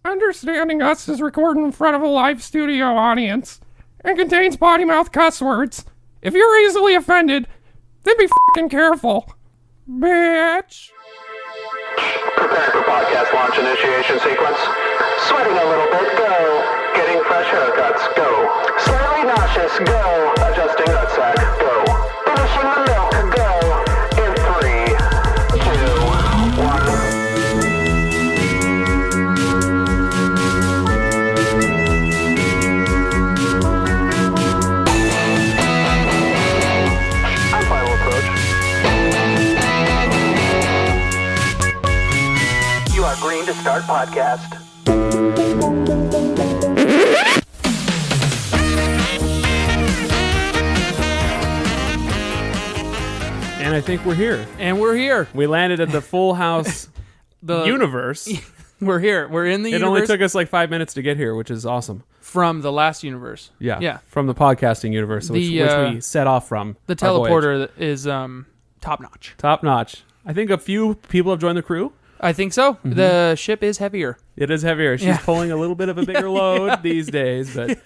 Understanding Us is recorded in front of a live studio audience and contains potty mouth cuss words. If you're easily offended, then be fucking careful. Bitch. Preparing for podcast launch initiation sequence. Sweating a little bit, go. Getting fresh haircuts, go. Slightly nauseous, go. Adjusting nutsack, go. Finishing the milk, go. In 3, 2, 1. Green to start podcast. And I think we're here. And we're here. We landed at the Full House universe. We're here. We're in the universe. It only took us like 5 minutes to get here, which is awesome. From the last universe. Yeah. From the podcasting universe, which we set off from. The teleporter is top notch. Top notch. I think a few people have joined the crew. I think so. Mm-hmm. The ship is heavier. It is heavier. She's pulling a little bit of a bigger load these days, but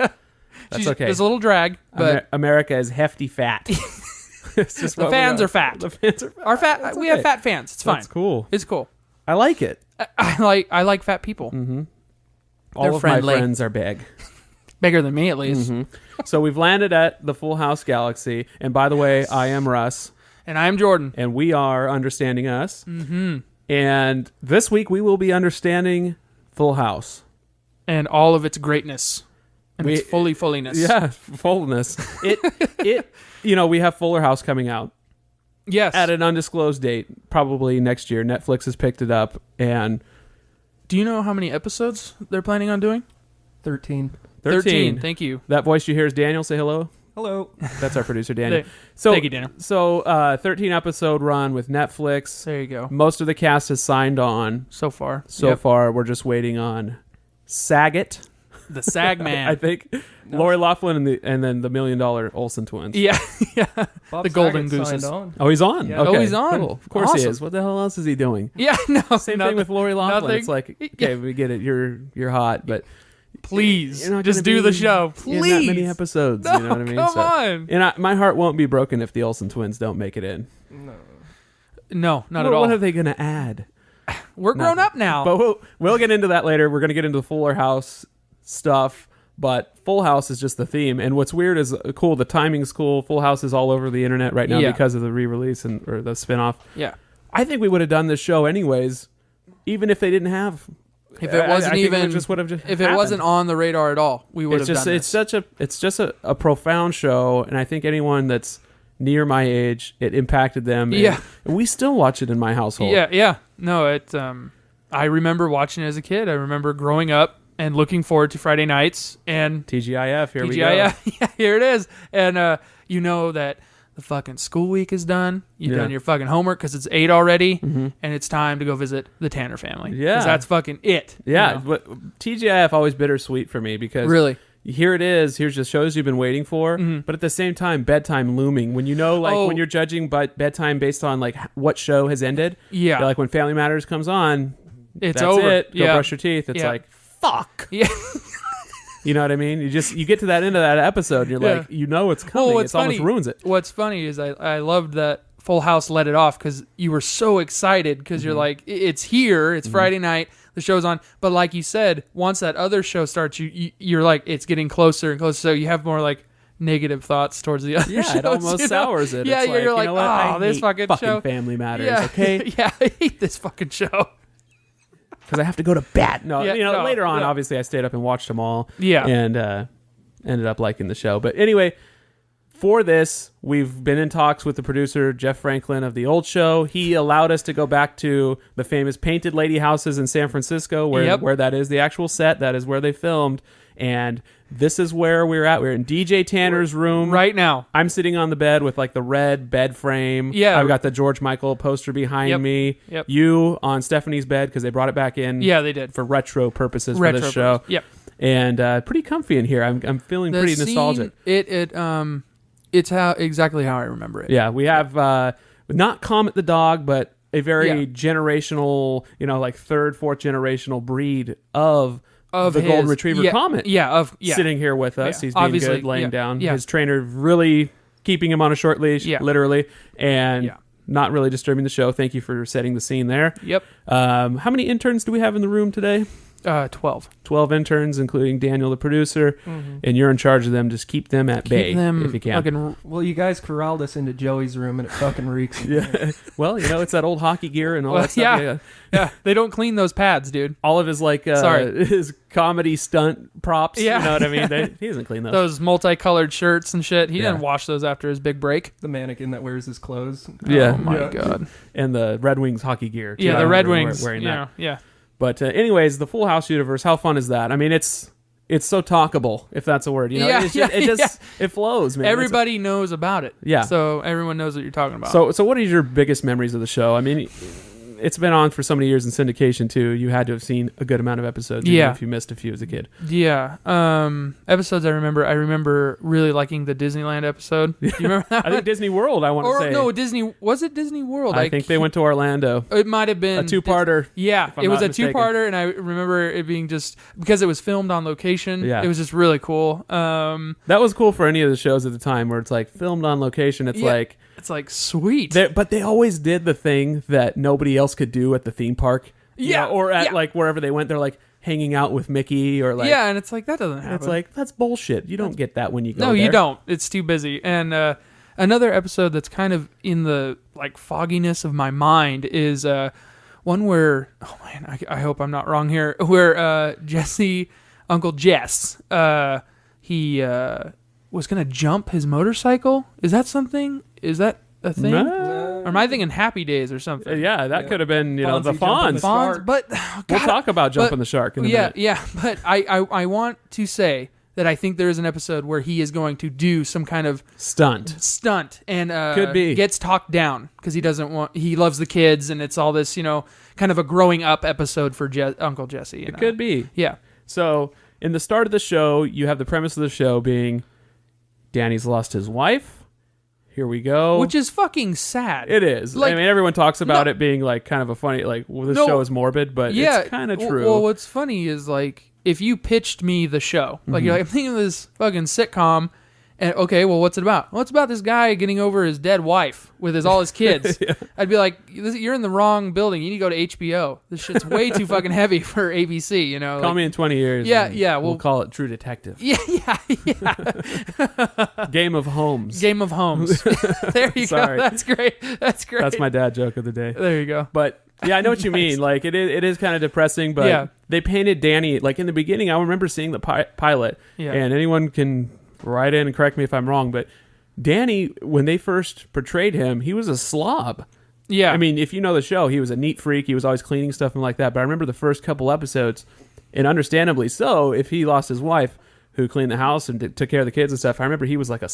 that's okay. There's a little drag, but America is hefty fat. It's just the fans are fat. The fans are fat. Our fat. We have fat fans. It's fine. That's cool. It's cool. I like it. I like fat people. Mm-hmm. All They're of friendly. my friends are big. Bigger than me, at least. Mm-hmm. So we've landed at the Full House Galaxy, and by the way, I am Russ, and I am Jordan, and we are Understanding Us. Mm-hmm. And this week we will be understanding Full House. And all of its greatness. And its fulliness. Yeah, fullness. We have Fuller House coming out. Yes. At an undisclosed date, probably next year. Netflix has picked it up. And do you know how many episodes they're planning on doing? 13. 13. Thank you. That voice you hear is Daniel. Say hello. Hello. That's our producer, Daniel. Thank you, Daniel. So, 13 episode run with Netflix. There you go. Most of the cast has signed on. So far. Far, we're just waiting on Saget. The Sag Man. I think. No. Lori Loughlin and then the $1 Million Olsen twins. Yeah. Bob the Golden Saget Gooses. Oh, he's on? Yeah. Okay. Oh, he's on. Cool. Of course he is. What the hell else is he doing? Yeah, no. Same thing with Lori Loughlin. Nothing. It's like, okay, we get it. You're hot, but... Please, just do the show. Please. In that many episodes, no, you know what I mean? Come on. And my heart won't be broken if the Olsen twins don't make it in. No, not at all. What are they going to add? We're grown up now. But we'll get into that later. We're going to get into the Fuller House stuff, but Full House is just the theme. And what's weird is cool. The timing's cool. Full House is all over the internet right now because of the re-release or the spinoff. Yeah, I think we would have done this show anyways, even if they didn't have. If it wasn't it wasn't on the radar at all, we would have done this. It's just a profound show, and I think anyone that's near my age, it impacted them. Yeah, and we still watch it in my household. Yeah. No, I remember watching it as a kid. I remember growing up and looking forward to Friday nights and TGIF. Here we go. Yeah, here it is. And you know that the fucking school week is done. You've done your fucking homework because it's 8 already, and it's time to go visit the Tanner family. Yeah, because that's fucking it. Yeah, but TGIF always bittersweet for me because really, here it is. Here's the shows you've been waiting for, but at the same time, bedtime looming. When when you're judging bedtime based on like what show has ended. Yeah, like when Family Matters comes on, it's that's over. It. Go brush your teeth. It's like fuck. Yeah. You know what I mean? You get to that end of that episode, and you're like, it's coming. It almost ruins it. What's funny is I loved that Full House let it off because you were so excited because you're like, it's here, it's Friday night, the show's on. But like you said, once that other show starts, you're like, it's getting closer and closer. So you have more like negative thoughts towards the other shows. Yeah, it almost sours it. Yeah, it's you're like, I this hate fucking show. Family Matters, yeah. okay? Yeah, I hate this fucking show. Because I have to go to bed. Later on, yeah. obviously, I stayed up and watched them all. Yeah. And ended up liking the show. But anyway, for this, we've been in talks with the producer, Jeff Franklin of the old show. He allowed us to go back to the famous Painted Lady houses in San Francisco, where that is the actual set. That is where they filmed. And this is where we're at. We're in DJ Tanner's room right now. I'm sitting on the bed with like the red bed frame. Yeah. I've got the George Michael poster behind me. Yep. You on Stephanie's bed because they brought it back in. Yeah, they did. For retro purposes for this show. Yep. And pretty comfy in here. I'm feeling pretty nostalgic. It's exactly how I remember it. Yeah, we have not Comet the dog, but a very Yeah. generational, like third, fourth generational breed of the his, golden retriever Comet. Sitting here with us. Yeah. He's being Obviously, good, laying down. yeah. His trainer really keeping him on a short leash, literally, and Yeah. not really disturbing the show. Thank you for setting the scene there. Yep. How many interns do we have in the room today? 12. 12 interns, including Daniel, the producer, and you're in charge of them. Just keep them at bay if you can. Well, you guys corralled us into Joey's room, and it fucking reeks. Yeah. Well, it's that old hockey gear and all that stuff. Yeah. They don't clean those pads, dude. All of his his comedy stunt props. Yeah. You know what I mean? He doesn't clean those. Those multicolored shirts and shit. He didn't wash those after his big break. The mannequin that wears his clothes. Yeah. Oh my god. And the Red Wings hockey gear. Too. Yeah, I the Red remember Wings. wearing that. Yeah. But anyways, the Full House universe. How fun is that? I mean, it's so talkable, if that's a word. It flows, man. Everybody knows about it. Yeah. So everyone knows what you're talking about. So what are your biggest memories of the show? I mean, it's been on for so many years in syndication too. You had to have seen a good amount of episodes. Even if you missed a few as a kid. Yeah. Episodes I remember really liking the Disneyland episode. Do you remember that? I think Disney World. I want to say. No, Disney. Was it Disney World? I think they went to Orlando. It might have been A two-parter. Yeah, if I'm it was not a mistaken. two-parter, and I remember it being just because it was filmed on location. Yeah. It was just really cool. That was cool for any of the shows at the time where it's like filmed on location. It's like it's like sweet. but they always did the thing that nobody else could do at the theme park. Or at like wherever they went, they're like hanging out with Mickey or like and it's like that doesn't happen. It's like that's bullshit. You don't get that when you go. No, there. you don't. It's too busy. And another episode that's kind of in the like fogginess of my mind is one where I hope I'm not wrong here. Where Uncle Jess, he was gonna jump his motorcycle. Is that something? Is that a thing? Or am I thinking Happy Days or something? Yeah, that could have been the Fonzie jumping Fonz. the shark. But We'll talk about jumping the shark in a minute. Yeah. But I want to say that I think there is an episode where he is going to do some kind of Stunt. and Could be. gets talked down because he loves the kids, and it's all this kind of a growing up episode for Uncle Jesse. It could be. Yeah. So in the start of the show, you have the premise of the show being Danny's lost his wife. Here we go. Which is fucking sad. It is. Like, I mean, everyone talks about it being like kind of a funny, like, well, this show is morbid, but it's kind of true. Well, what's funny is like if you pitched me the show, like you're like, I'm thinking of this fucking sitcom, and okay, well, what's it about? Well, it's about this guy getting over his dead wife with all his kids. I'd be like, you're in the wrong building. You need to go to HBO. This shit's way too fucking heavy for ABC. Call me in 20 years. Yeah. We'll call it True Detective. Yeah. Game of Homes. Game of Homes. There you Sorry. go. That's great. That's my dad joke of the day. There you go. But yeah, I know what you mean. Like it is kind of depressing, but they painted Danny like in the beginning. I remember seeing the pilot, and anyone can write in and correct me if I'm wrong, but Danny, when they first portrayed him, he was a slob. Yeah. I mean, if you know the show, he was a neat freak. He was always cleaning stuff and like that. But I remember the first couple episodes, and understandably so, if he lost his wife who cleaned the house and took care of the kids and stuff, I remember he was like a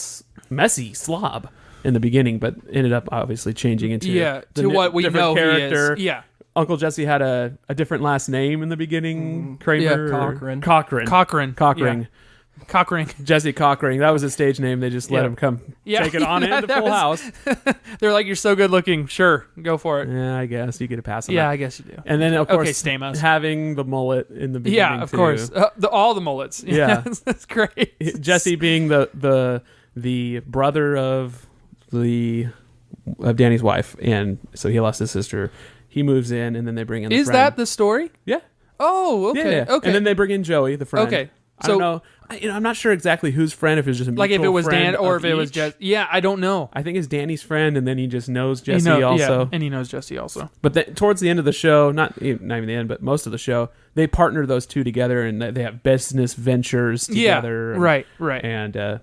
messy slob in the beginning, but ended up obviously changing into to what we different know character. he is. Yeah. Uncle Jesse had a different last name in the beginning. Kramer. Cochran. Cochran. Cochran. Jesse Cochran. That was his stage name. They just let him come take it on into Full House. They're like, you're so good looking. Sure, go for it. Yeah, I guess you get a pass on Yeah, that. I guess you do. And then, of course, Stamos. having the mullet in the beginning, Yeah, of too. course. All the mullets. Yeah. That's great. Jesse being the brother of Danny's wife, and so he lost his sister. He moves in, and then they bring in the Is friend. that the story? Yeah. Oh, okay. Yeah. Okay. And then they bring in Joey, the friend. Okay. I don't know. I'm not sure exactly whose friend, if it was just a like if it mutual was friend Dan or of if it was each. Jesse. Yeah, I don't know. I think it's Danny's friend, and then he just knows Jesse also. also. Yeah, and he knows Jesse also. But towards the end of the show, not even the end, but most of the show, they partner those two together, and they have business ventures together. Yeah, right. And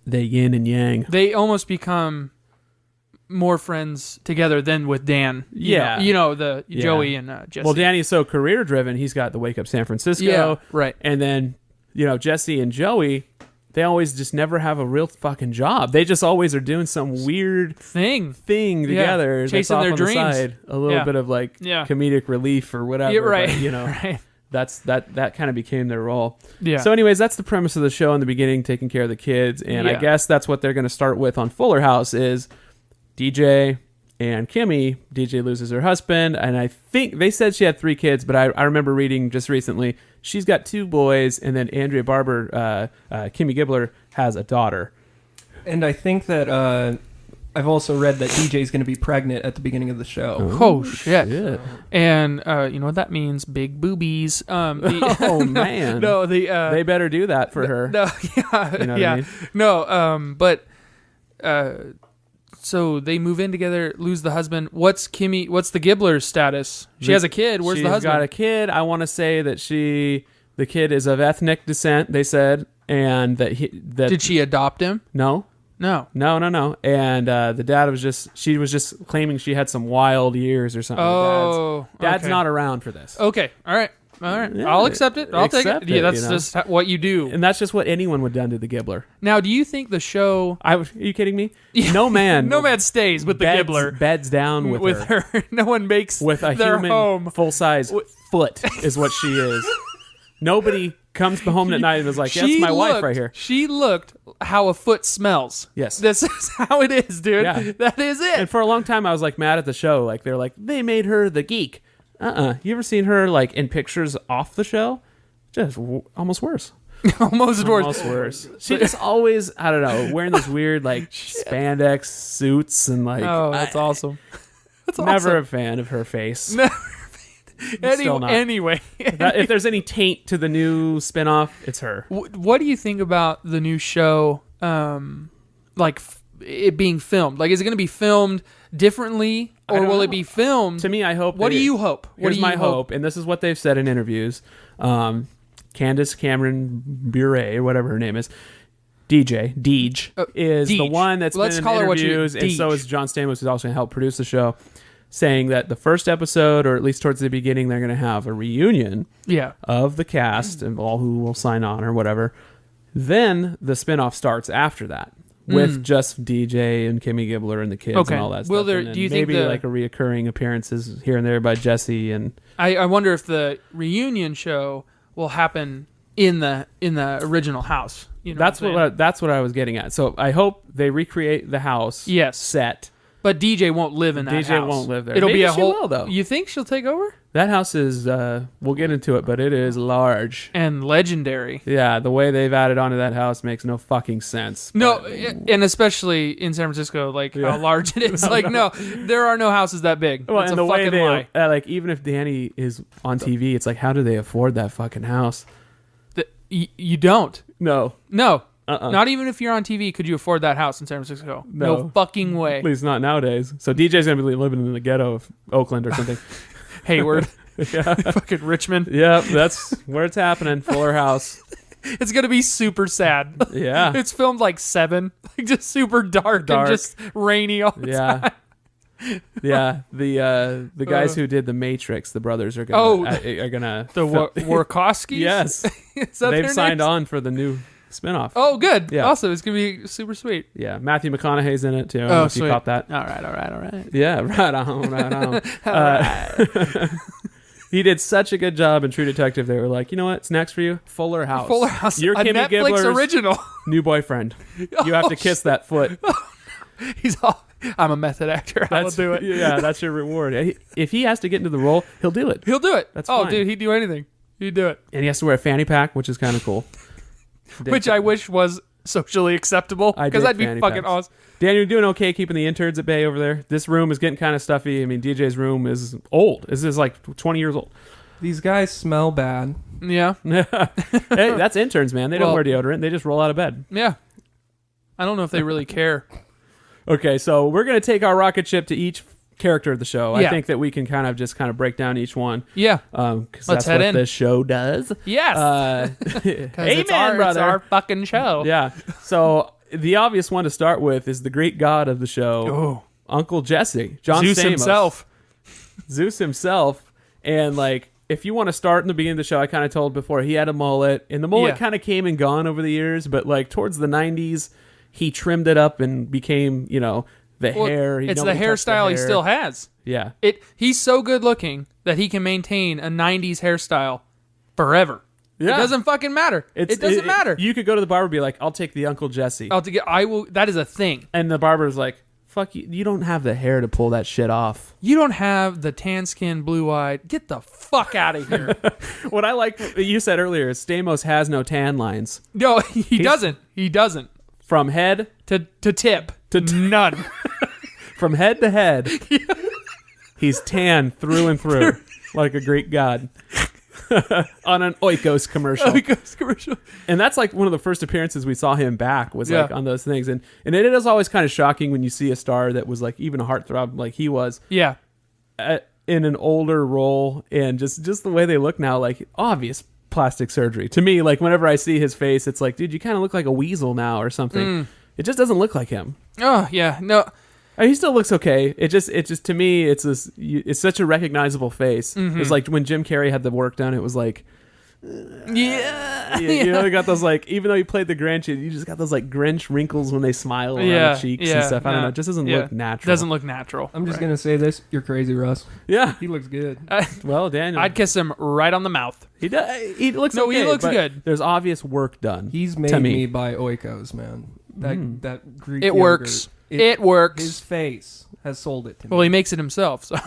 they yin and yang. They almost become more friends together than with Dan. Yeah. Joey and Jesse. Well, Danny's so career driven. He's got the Wake Up San Francisco. Yeah, right. And then, Jesse and Joey, they always just never have a real fucking job. They just always are doing some weird thing together. that's chasing off their on the dreams. side. A little bit of comedic relief or whatever. Yeah, right. But, right. that kind of became their role. Yeah. So anyways, that's the premise of the show in the beginning, taking care of the kids. And I guess that's what they're going to start with on Fuller House is DJ, And Kimmy, DJ loses her husband, and I think they said she had 3 kids, but I remember reading just recently she's got 2 boys, and then Andrea Barber, Kimmy Gibbler, has a daughter. And I think that I've also read that DJ's going to be pregnant at the beginning of the show. Oh shit! Shit. And you know what that means? Big boobies. Oh man! No, they better do that for her. No, yeah, You know what yeah. I mean? No, but so they move in together, lose the husband. What's the Gibbler's status? She has a kid. Where's the She's husband? got a kid. I want to say that the kid is of ethnic descent. They said, and that Did she adopt him? No. No. And the dad she was just claiming she had some wild years or something. Oh, Dad's okay. not around for this. Okay. All right. Yeah, I'll accept it. I'll take accept it. Yeah, it, that's you know? just what you do. And that's just what anyone would have done to the Gibbler. Now, do you think the show... Are you kidding me? No man. No man stays with the Gibbler. Beds down with her. No one makes with a their human home. full-size foot is what she is. Nobody comes home at night and is like, that's my wife right here. She looked how a foot smells. Yes. This is how it is, dude. Yeah. That is it. And for a long time, I was like mad at the show. Like they're like, they made her the geek. You ever seen her like in pictures off the show? Just almost worse. Almost worse. Almost worse. She just always, I don't know, wearing those weird like spandex suits and like. Oh, that's awesome. That's Never awesome. a fan of her face. Still not. Anyway. If there's any taint to the new spinoff, it's her. What do you think about the new show, it being filmed? Like, is it going to be filmed differently, or will it be filmed? To me, I hope. What do you hope? Here's my hope, and this is what they've said in interviews. Candace Cameron-Bure, whatever her name is, Deej, is the Deej. one that's Let's been call in her what you- interviews, and so Deej. is John Stamos, who's also going to help produce the show, saying that the first episode, or at least towards the beginning, they're going to have a reunion Yeah. of the cast and all who will sign on or whatever. Then the spinoff starts after that. With just DJ and Kimmy Gibbler and the kids Okay. and all that Will stuff. there- And then do you think maybe the- like a reoccurring appearances here and there by Jesse and I wonder if the reunion show will happen in the original house. You know that's I'm what saying? that's what I was getting at. So I hope they recreate the house Yes. set. But DJ won't live in that DJ house. won't live there. It'll Maybe be a she whole. will, though. You think she'll take over? That house is we'll get into it, but it is large. And legendary. Yeah, the way they've added onto that house makes no fucking sense. No, and especially in San Francisco, like how large it is. No, there are no houses that big. Well, That's and a the way fucking lie. they like even if Danny is on TV, it's like how do they afford that fucking house? You don't. No. No. Not even if you're on TV could you afford that house in San Francisco. No fucking way. At least not nowadays. So DJ's gonna be living in the ghetto of Oakland or something. Hayward. Yeah. Fucking Richmond. Yep, that's where it's happening. Fuller House. It's going to be super sad. Yeah. It's filmed like 7. Like just super dark and just rainy all the time. Yeah. The guys who did The Matrix, the brothers are gonna The Warkowskis? Yes. Is that They've their signed names? on for the new spinoff. Oh, good. Yeah. Awesome. It's going to be super sweet. Yeah, Matthew McConaughey's in it too. I don't know if you sweet. caught that. All right. Yeah, right on. He did such a good job in True Detective. They were like, you know what's next for you? Fuller House. Fuller House. You're a Kimmy Netflix Gibbler's original. new boyfriend. You have to kiss that foot. He's all, I'm a method actor. I'll do it. Yeah, that's your reward. If he has to get into the role, he'll do it. He'll do it. That's oh, fine. dude, he'd do anything. He'd do it. And he has to wear a fanny pack, which is kind of cool. Which I wish was socially acceptable. I Because dig that'd be fanny fucking packs. awesome. Dan, you're doing okay keeping the interns at bay over there. This room is getting kind of stuffy. I mean, DJ's room is old. This is like 20 years old. These guys smell bad. Yeah. Hey, that's interns, man. They don't Well- wear deodorant. They just roll out of bed. Yeah. I don't know if they really care. Okay, so we're going to take our rocket ship to each character of the show. Yeah. I think that we can kind of break down each one. Yeah. Because Let's that's head what in. this show does. Yes. Amen, it's our, brother. It's our fucking show. Yeah. So the obvious one to start with is the Greek god of the show, Oh. Uncle Jesse, John Zeus Stamos. himself. Zeus himself. And like, if you want to start in the beginning of the show, I kind of told before, he had a mullet, and the mullet Yeah. kind of came and gone over the years, but like towards the 90s, he trimmed it up and became, the Well, hair. it's the nobody touched the hairstyle he hair. still has. Yeah. He's so good looking that he can maintain a 90s hairstyle forever. Yeah. It doesn't fucking matter. It doesn't matter. You could go to the barber and be like, I'll take the Uncle Jesse. I will. That is a thing. And the barber's like, fuck you don't have the hair to pull that shit off. You don't have the tan skin, blue eyed. Get the fuck out of here. What I like you said earlier is Stamos has no tan lines. No, he doesn't. He doesn't. From head To tip. None. from head to head. He's tan through and through like a Greek god. On an Oikos commercial. And that's like one of the first appearances we saw him back was like on those things. And it is always kind of shocking when you see a star that was like even a heartthrob like he was. Yeah. In an older role, and just the way they look now, like obvious plastic surgery. To me, like whenever I see his face, it's like, dude, you kind of look like a weasel now or something. It just doesn't look like him. Oh, yeah. No. He still looks okay. It just to me, it's such a recognizable face. It's like when Jim Carrey had the work done. It was like, you know, they got those like, even though he played the Grinch, you just got those like Grinch wrinkles when they smile around the cheeks and stuff. I don't know. It just doesn't look natural. Doesn't look natural. I'm just gonna say this: you're crazy, Russ. Yeah, He looks good. well, Daniel, I'd kiss him right on the mouth. he does. He looks No, okay, he looks but good. There's obvious work done. He's to made me. me buy Oikos, man. That Greek It yogurt. works. It works. His face has sold it to me. Well, he makes it himself. So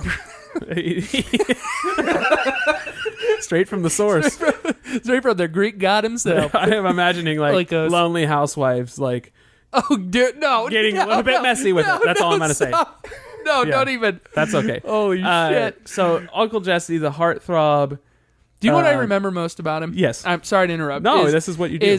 Straight from the source. straight from the Greek god himself. I am imagining like Oikos. lonely housewives like Oh, dude, no. getting a little bit messy with it. That's all I'm gonna say. No, Yeah. don't even. That's okay. Holy shit. So Uncle Jesse, the heartthrob. Do you know what I remember most about him? Yes. I'm sorry to interrupt. No, this is what you do.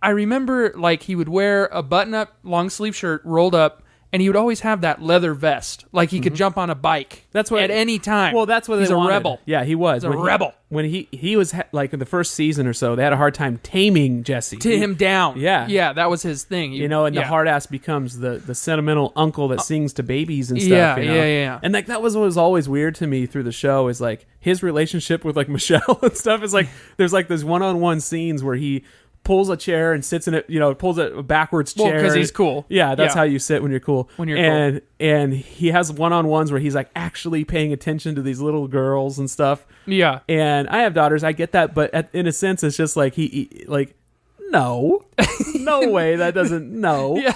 I remember like he would wear a button-up long sleeve shirt rolled up, and he would always have that leather vest, like he could jump on a bike. That's what at any time. Well, that's what he's they a wanted. rebel. Yeah, he was. He's a rebel. When he was like in the first season or so, they had a hard time taming Jesse. To him down. Yeah. Yeah, that was his thing. You know, and the hard ass becomes the sentimental uncle that sings to babies and stuff. Yeah, you know? yeah. And like that was what was always weird to me through the show is like his relationship with like Michelle and stuff is like there's like those one-on-one scenes where he pulls a chair and sits in it, you know, pulls a backwards chair. because he's cool. Yeah, that's Yeah. how you sit when you're cool. When you're cool. And he has one-on-ones where he's like actually paying attention to these little girls and stuff. Yeah. And I have daughters, I get that, but in a sense, it's just like he like, no way, that doesn't, no. Yeah.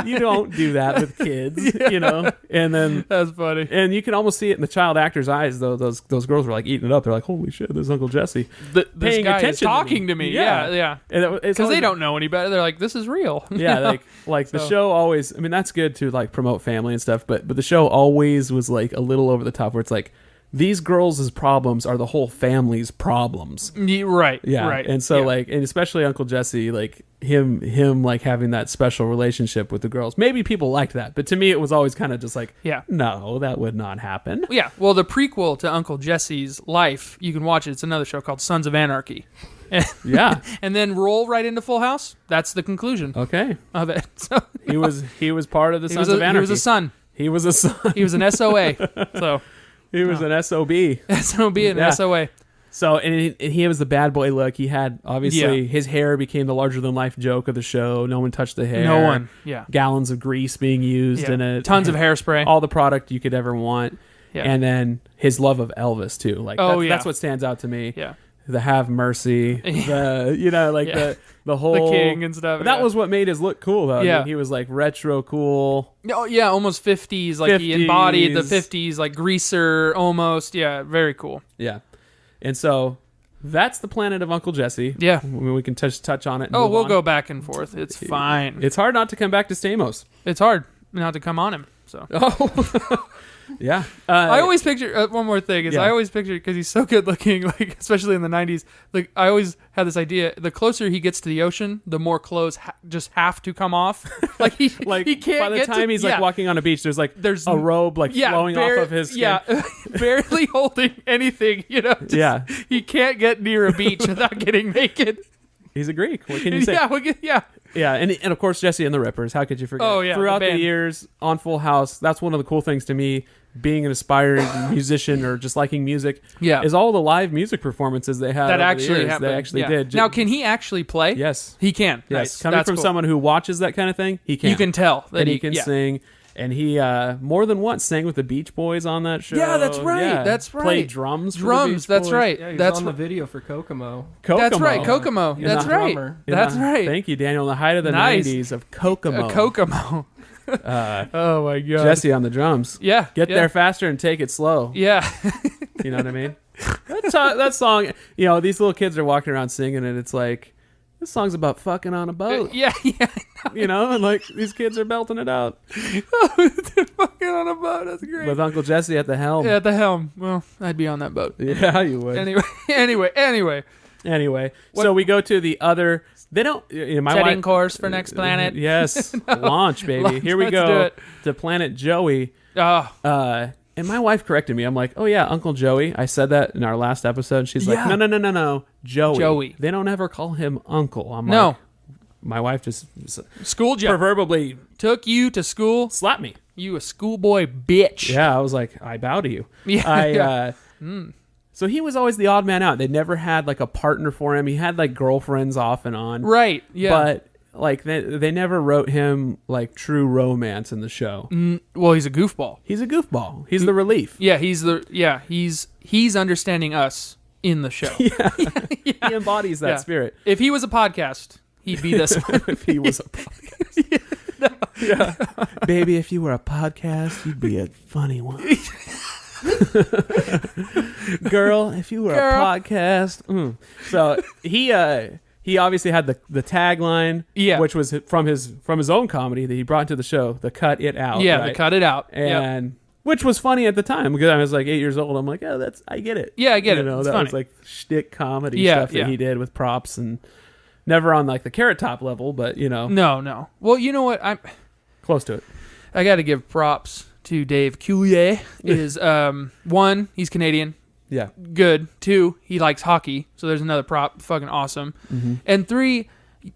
You don't do that with kids, you know. And then That's funny. and you can almost see it in the child actor's eyes, though. Those girls were like eating it up. They're like, "Holy shit, this is Uncle Jesse." This paying guy is attention talking to me. Yeah. And Because they don't know any better. They're like, this is real. Yeah, You know? like the So- show always. I mean, that's good to like promote family and stuff, but the show always was like a little over the top, where it's like these girls' problems are the whole family's problems. Right. Yeah, Right. and so Yeah. like, and especially Uncle Jesse, like him like having that special relationship with the girls. Maybe people liked that, but to me, it was always kind of just like, Yeah. no, that would not happen. Yeah. Well, the prequel to Uncle Jesse's life, you can watch it. It's another show called Sons of Anarchy. Yeah. And then roll right into Full House. That's the conclusion Okay. of it. So He was part of the he Sons was, of a, Anarchy. he was a son. He was a son. He was an SOA. So He was an SOB. SOB and Yeah. SOA. So and he was the bad boy look. He had obviously Yeah. his hair became the larger than life joke of the show. No one touched the hair. No one. Yeah. Gallons of grease being used Yeah. in it. Tons of hairspray. All the product you could ever want. Yeah. And then his love of Elvis too. Like that's what stands out to me. Yeah. The Have Mercy. The Yeah. the whole The king and stuff. But that yeah. was what made his look cool though. I Yeah. mean, he was like retro cool. Oh yeah, almost 50s. Like he embodied the 50s. 50s, like greaser almost. Yeah, very cool. Yeah. And so that's the planet of Uncle Jesse. Yeah. I mean, we can touch on it. And Oh, move we'll on. go back and forth. It's fine. It's hard not to come back to Stamos. It's hard not to come on him. So Oh, yeah. I always picture one more thing is Yeah. I always picture because he's so good looking, like especially in the 90s. Like I always had this idea: the closer he gets to the ocean, the more clothes just have to come off. Like he can't. by the get time to, he's like walking on a beach, there's a robe like flowing off of his skin. Yeah, barely holding anything. You know. Yeah. He can't get near a beach without getting naked. He's a Greek. What can you say? Yeah. Yeah, and of course Jesse and the Rippers. How could you forget? Oh, yeah, Throughout the the band. years on Full House, that's one of the cool things to me. Being an aspiring musician or just liking music, Yeah. is all the live music performances they had. That over the actually years. happened. They actually Yeah. did. Now, can he actually play? Yes. He can. Yes. Nice. Coming That's from cool. someone who watches that kind of thing, he can. You can tell that and he can yeah. sing. And he more than once sang with the Beach Boys on that show. Yeah, that's right. Yeah. That's right. Played drums. For the Drums. Beach That's Boys. right. Yeah, he was That's on the right. video for Kokomo. Kokomo. That's right. Kokomo. He's That's the right. drummer. In That's the- right. Thank you, Daniel. In the height of the Nice. 90s of Kokomo. Kokomo. Oh my god. Jesse on the drums. Yeah. Get yeah. there faster and take it slow. Yeah. You know what I mean? That song, these little kids are walking around singing and it's like, this song's about fucking on a boat. yeah. And like these kids are belting it out. Fucking on a boat. That's great. With Uncle Jesse at the helm. Yeah, at the helm. Well, I'd be on that boat. Yeah, you would. Anyway. So we go to the other. They don't. My Setting wife, course for next planet. Yes, launch, baby. Launch, Here we let's do go it. to Planet Joey. Oh, And my wife corrected me. I'm like, oh yeah, Uncle Joey. I said that in our last episode. And she's like, Yeah. no, Joey. Joey. They don't ever call him Uncle. I'm no. like, my wife just Schooled you. proverbially Took you to school. slapped me. You a schoolboy bitch. Yeah, I was like, I bow to you. Yeah. So he was always the odd man out. They never had like a partner for him. He had like girlfriends off and on. Right. Yeah. But like they never wrote him like true romance in the show. Well, he's a goofball. He's a goofball. He's the relief. Yeah, he's understanding us in the show. He embodies that Yeah. spirit. If he was a podcast, he'd be this one. If he was a podcast. Baby, if you were a podcast, you'd be a funny one. Girl, if you were a podcast. So he obviously had the tagline, which was from his own comedy that he brought to the show, the Cut It Out. Yeah, right? the cut it out. And which was funny at the time because I was like 8 years old. I'm like, oh, I get it. Yeah, I get it. You know, It's that funny. was like shtick comedy Yeah, stuff that yeah. he did with props and never on like the Carrot Top level, but No. Well, you know what? close to it. I got to give props to Dave Coulier. Is one, he's Canadian. Yeah. Good. Two, he likes hockey. So there's another prop. Fucking awesome. Mm-hmm. And three,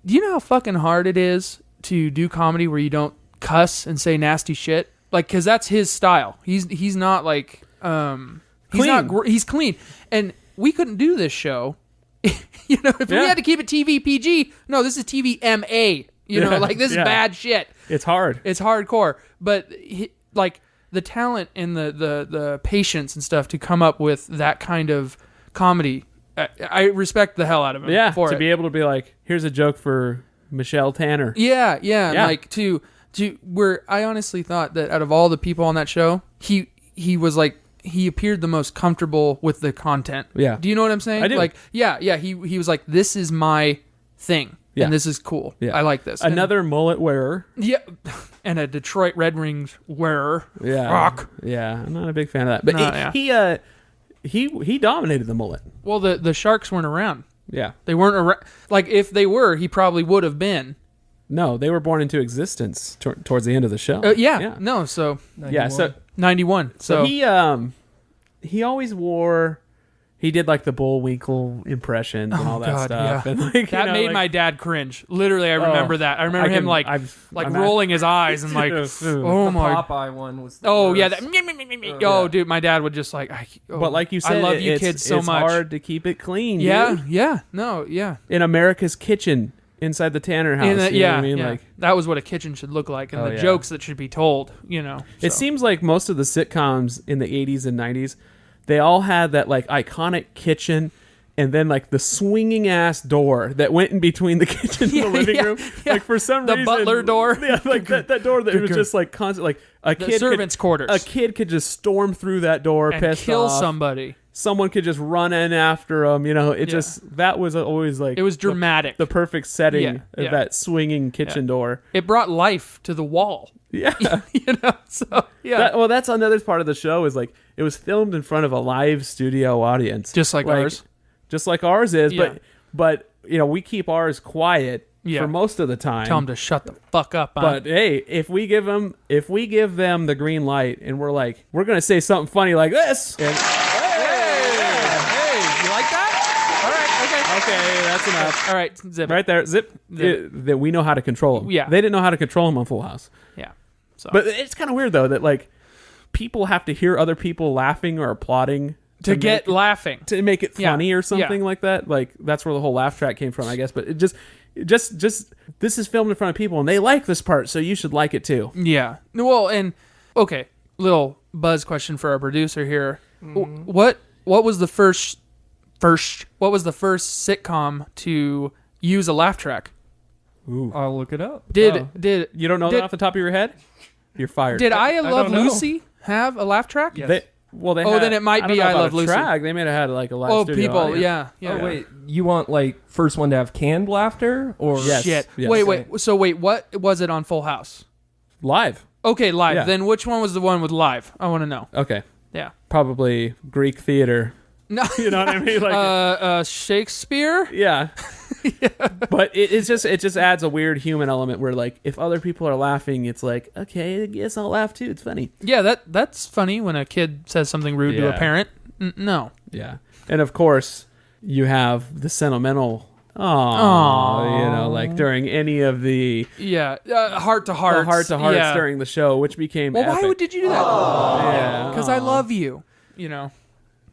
do you know how fucking hard it is to do comedy where you don't cuss and say nasty shit? Like, because that's his style. He's not like he's clean. And we couldn't do this show. If we had to keep it TV PG. No, this is TV MA. Like this is bad shit. It's hard. It's hardcore. But like the talent and the patience and stuff to come up with that kind of comedy, I respect the hell out of him. Yeah, for to it. be able to be like, here's a joke for Michelle Tanner. Yeah. And like to where I honestly thought that out of all the people on that show, he was like he appeared the most comfortable with the content. Yeah. Do you know what I'm saying? I do. Like he was like, this is my thing. Yeah. And this is cool. Yeah. I like this. Another mullet wearer. Yeah. And a Detroit Red Wings wearer. Yeah. Rock. Yeah. I'm not a big fan of that. But No, he dominated the mullet. Well, the Sharks weren't around. Yeah. They weren't around. Like, if they were, he probably would have been. No, they were born into existence towards the end of the show. Yeah. No, so 91. Yeah. So 91. So he always wore. He did like the Bullwinkle impressions and all that God, stuff. yeah. And like, that made my dad cringe. Literally, I remember that. I remember him rolling his eyes and like, oh The my. Popeye one was. The Oh yeah, worst. that. Oh, dude, my dad would just like. But like you said, I love you it's, kids so it's much. hard to keep it clean. Yeah, dude. yeah, no, yeah. In America's kitchen inside the Tanner house. And you know what I mean? yeah. Like, that was what a kitchen should look like, and Oh, the yeah. jokes that should be told. it so. seems like most of the sitcoms in the 80s and 90s, they all had that like iconic kitchen and then like the swinging ass door that went in between the kitchen and the living room. yeah. Like for some The reason, butler door. Yeah, like that door that was just like constant. Like a The kid, servants' quarters. A kid could just storm through that door, and pissed kill off. somebody. Someone could just run in after him. That was always like It was dramatic. The perfect setting Yeah, of yeah. that swinging kitchen door. It brought life to the wall. Yeah. So yeah. That's another part of the show is like it was filmed in front of a live studio audience, Just like ours. just like ours is. Yeah. But we keep ours quiet Yeah. for most of the time. Tell them to shut the fuck up. But hey, if we give them the green light and we're like we're gonna say something funny like this, and hey, you like that? okay, that's enough. All right, zip. Right there, zip. Zip. That we know how to control them. Yeah. They didn't know how to control them on Full House. Yeah. So But it's kind of weird though that like people have to hear other people laughing or applauding to get laughing. to make it Yeah. funny or something Yeah. like that. Like that's where the whole laugh track came from, I guess. But it just this is filmed in front of people and they like this part, so you should like it too. Yeah. Well, and okay, little buzz question for our producer here. What was the first sitcom to use a laugh track? I'll look it up. You don't know that off the top of your head? You're fired. Did I Love don't know. Lucy have a laugh track? Yes. They had, then it might I don't be know I about Love a Lucy. track. They may have had like a live Oh, studio people, audience. yeah. Oh wait, you want like first one to have canned laughter or Yes. Shit. Yes. Wait. So wait, what was it on Full House? Live. Okay, live. Yeah. Then which one was the one with live? I want to know. Okay. Yeah. Probably Greek theater. No. You know what I mean? Like, Shakespeare. yeah. But it just adds a weird human element where like if other people are laughing, it's like, okay, I guess I'll laugh too. It's funny. Yeah, that's funny when a kid says something rude to a Yeah. parent. No. Yeah. And of course, you have the sentimental. Aww. Like during any of the Yeah, heart to heart. hearts during the show, which became Well, epic. did you do that? Yeah. Because I love you.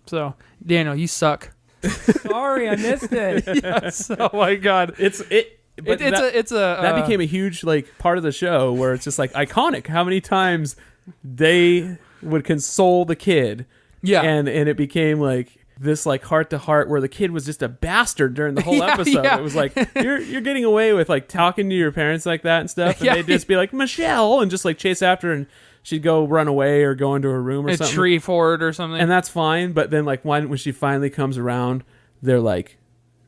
So Daniel, you suck. Sorry, I missed it. Yes. Oh my God. But that became a huge like part of the show where it's just like iconic how many times they would console the kid. Yeah. And it became like this like heart to heart where the kid was just a bastard during the whole Yeah, episode. yeah. It was like you're getting away with like talking to your parents like that and stuff, and Yeah. they'd just be like Michelle and just like chase after her, and she'd go run away or go into her room or a something. tree fort or something. And that's fine, but then like when she finally comes around, they're like,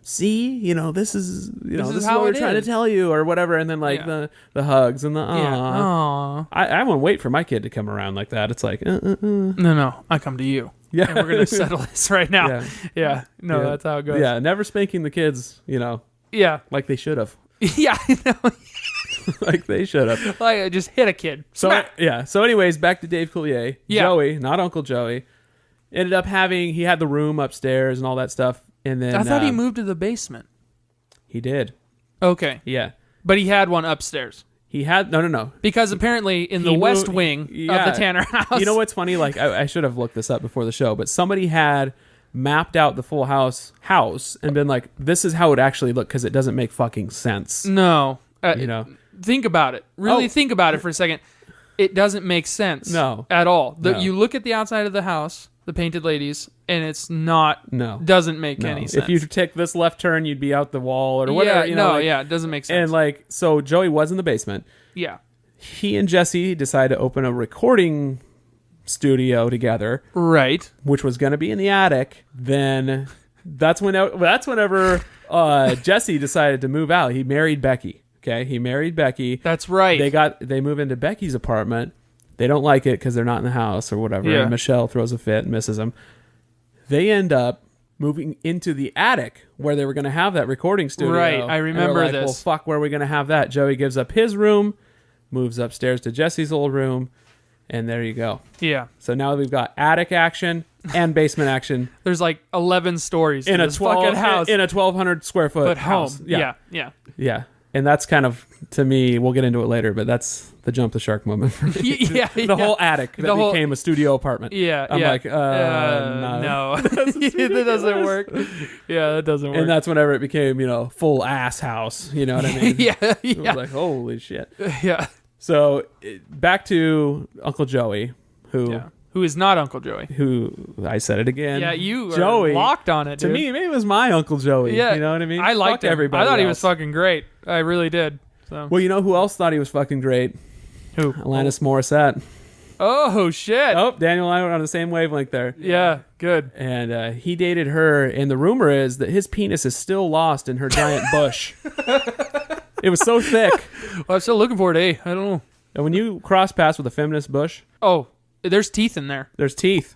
see, this is this is how what we're it trying to is. tell you or whatever, and then like Yeah. the hugs and the Yeah. Aw. I won't wait for my kid to come around like that. It's like No, I come to you. yeah, And we're gonna settle this right now. Yeah. Yeah. No, Yeah. that's how it goes. Yeah, never spanking the kids, Yeah. like they should have. Yeah. I know. Like they should have. Like I just hit a kid. So Smack. yeah. So anyways, back to Dave Coulier. Yeah. Joey, not Uncle Joey, ended up he had the room upstairs and all that stuff, and then I thought he moved to the basement. He did. Okay. Yeah. But he had one upstairs. He had no. Because apparently in the He West moved- Wing yeah. of the Tanner house. You know what's funny? Like I should have looked this up before the show, but somebody had mapped out the Full House and been like, "This is how it actually looked," because it doesn't make fucking sense. No. Think about it. Really think about it for a second. It doesn't make sense. No. At all. No. You look at the outside of the house, the painted ladies, and it's not. No. Doesn't make No. any sense. If you take this left turn, you'd be out the wall or whatever. Yeah, it doesn't make sense. And like, so Joey was in the basement. yeah. He and Jesse decided to open a recording studio together, Right. which was going to be in the attic. Then that's whenever Jesse decided to move out. He married Becky. Okay, he married Becky. That's right. They move into Becky's apartment. They don't like it because they're not in the house or whatever. Yeah. And Michelle throws a fit and misses him. They end up moving into the attic where they were going to have that recording studio. Right, I And remember they're like, this. Well, fuck, where are we going to have that? Joey gives up his room, moves upstairs to Jesse's old room, and there you go. Yeah. So now we've got attic action and basement action There's like 11 stories in to a this fucking house. in a 1,200 square foot but house. home. Yeah. Yeah. Yeah. And that's kind of, to me, we'll get into it later, but that's the jump the shark moment for me. Yeah. The whole attic that The whole- became a studio apartment. Yeah. I'm yeah. like, no. That doesn't work. Yeah, that doesn't work. And that's whenever it became, full ass house. You know what I mean? yeah. It was Yeah. like, holy shit. Yeah. So back to Uncle Joey, who is not Uncle Joey. I said it again. Yeah, you are Joey locked on it, To dude. me, maybe it was my Uncle Joey. Yeah. You know what I mean? I liked Fuck him. everybody I thought he was else. fucking great. I really did. So. Well, you know who else thought he was fucking great? Who? Alanis Morissette. Oh, shit. Oh, Daniel and I were on the same wavelength there. Yeah, good. And he dated her, and the rumor is that his penis is still lost in her giant bush. It was so thick. Well, I'm still looking for it, eh? I don't know. And when you cross paths with a feminist bush, Oh, there's teeth in there. there's teeth.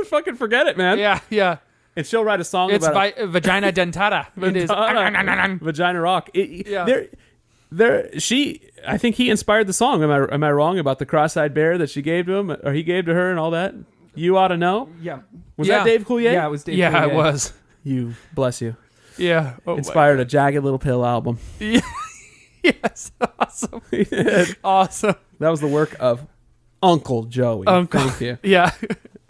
Fucking forget it, man. Yeah, yeah. And she'll write a song It's about vagina dentata. It is. Vagina Rock. Yeah. I think he inspired the song. Am I wrong about the cross-eyed bear that she gave to him, or he gave to her, and all that? You ought to know. Yeah. Was Yeah. that Dave Coulier? Yeah, it was Dave Yeah, Coulier. it was. You bless you. Yeah. Oh, Inspired a Jagged Little Pill album. yes. Awesome. He did. Awesome. That was the work of Uncle Joey. Uncle. Thank you. Yeah.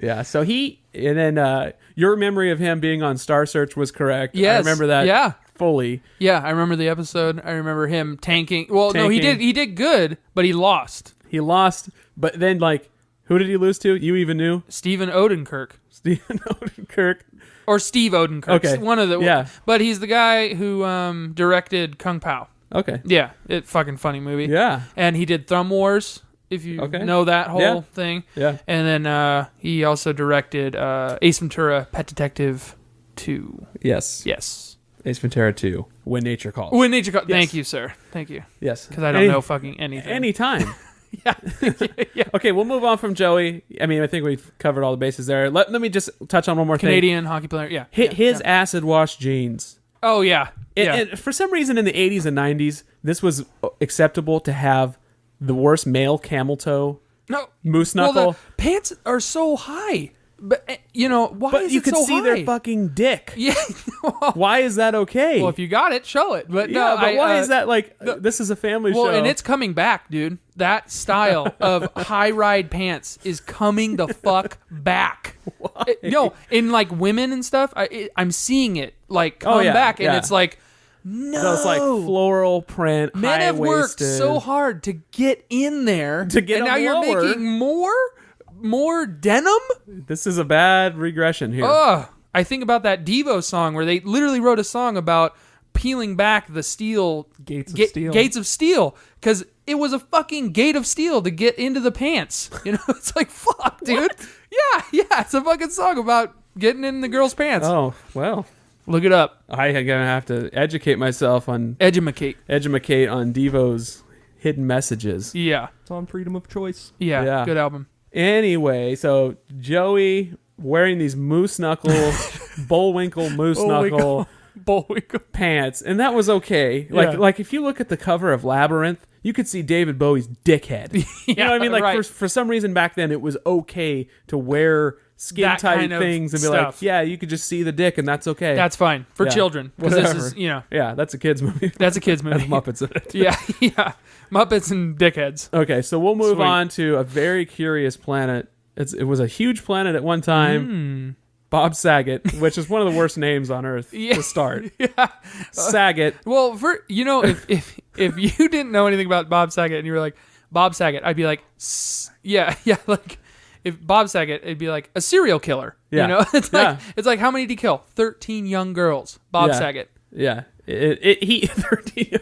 Yeah. So and then your memory of him being on Star Search was correct. Yes. I remember that. Yeah. Fully. Yeah, I remember the episode. I remember him tanking. Well, no, he Tanking. did good, but he lost. He lost, but then who did he lose to? You even knew? Stephen Odenkirk. Stephen Odenkirk. Or Steve Odenkirk. Okay. One of the Yeah. But he's the guy who directed Kung Pao. Okay. Yeah, it fucking funny movie. Yeah. And he did Thumb Wars, if you know that whole thing. Yeah. And then he also directed Ace Ventura: Pet Detective 2. Yes. Yes. Ace Ventura 2. When Nature Calls. When Nature Calls. Yes. Thank you, sir. Thank you. Yes. Because I don't know fucking anything. Anytime. Yeah. Yeah. Okay, we'll move on from Joey. I mean, I think we've covered all the bases there. Let me just touch on one more Canadian hockey player. Yeah. thing. His acid wash jeans. Oh, yeah. And for some reason in the 80s and 90s, this was acceptable to have the worst male camel toe No. moose knuckle. Well, the pants are so high. But, why but is you it could so see high? their fucking dick. Yeah. Why is that okay? Well, if you got it, show it. But yeah, no, but why is that like, this is a family show? Well, and it's coming back, dude. That style of high ride pants is coming the fuck back. Why? In like women and stuff, I'm seeing it like come back, and it's like, no. So it's like floral print, Men have worked high-waisted. so hard to get in there, To get and them now you're lower. making more denim. This is a bad regression here. Ugh. I think about that Devo song where they literally wrote a song about peeling back the steel Gates of steel. gates of steel, because it was a fucking gate of steel to get into the pants. It's like, fuck, dude. Yeah, it's a fucking song about getting in the girl's pants. Oh, well. Look it up. I'm going to have to educate myself on Edumacate. on Devo's hidden messages. Yeah. It's on Freedom of Choice. Yeah. Good album. Anyway, so Joey wearing these moose knuckle, Bullwinkle moose knuckle Bullwinkle. pants, and that was okay. Like if you look at the cover of Labyrinth, you could see David Bowie's dickhead. You know what I mean? Like right. for some reason back then, it was okay to wear skin That tight kind of things and be stuff. like, yeah, you could just see the dick, and that's okay. That's fine for Yeah. children, because this Whatever. is Yeah, that's a kid's movie. that's a kid's movie. Has Muppets in it. Yeah. Muppets and dickheads. Okay, so we'll move Sweet. on to a very curious planet. It was a huge planet at one time. Bob Saget, which is one of the worst names on Earth to start. Yeah. Saget. Well, if you didn't know anything about Bob Saget and you were like, Bob Saget, I'd be like, yeah, like if Bob Saget, it'd be like a serial killer. Yeah. It's like how many did he kill? 13 young girls. Bob Yeah. Saget. Yeah. He 13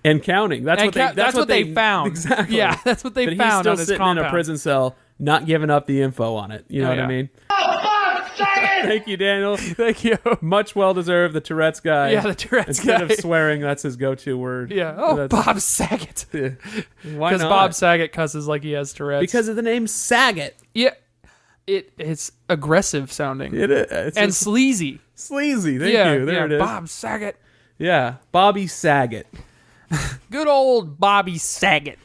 and counting. That's what they found. Exactly. Yeah, that's what they but found he's still on his sitting compound. in a prison cell, not giving up the info on it. You know Oh, what I yeah. mean? Thank you, Daniel. Thank you. Much well deserved. The Tourette's guy. Yeah, the Tourette's Instead guy. of swearing, that's his go-to word. Yeah. Oh, That's- Bob Saget. Why Because not? Bob Saget cusses like he has Tourette's. Because of the name Saget. yeah, it's aggressive sounding It is. It's and just sleazy. sleazy. Thank yeah, you. There yeah, it is. Bob Saget. Yeah, Bobby Saget. Good old Bobby Saget.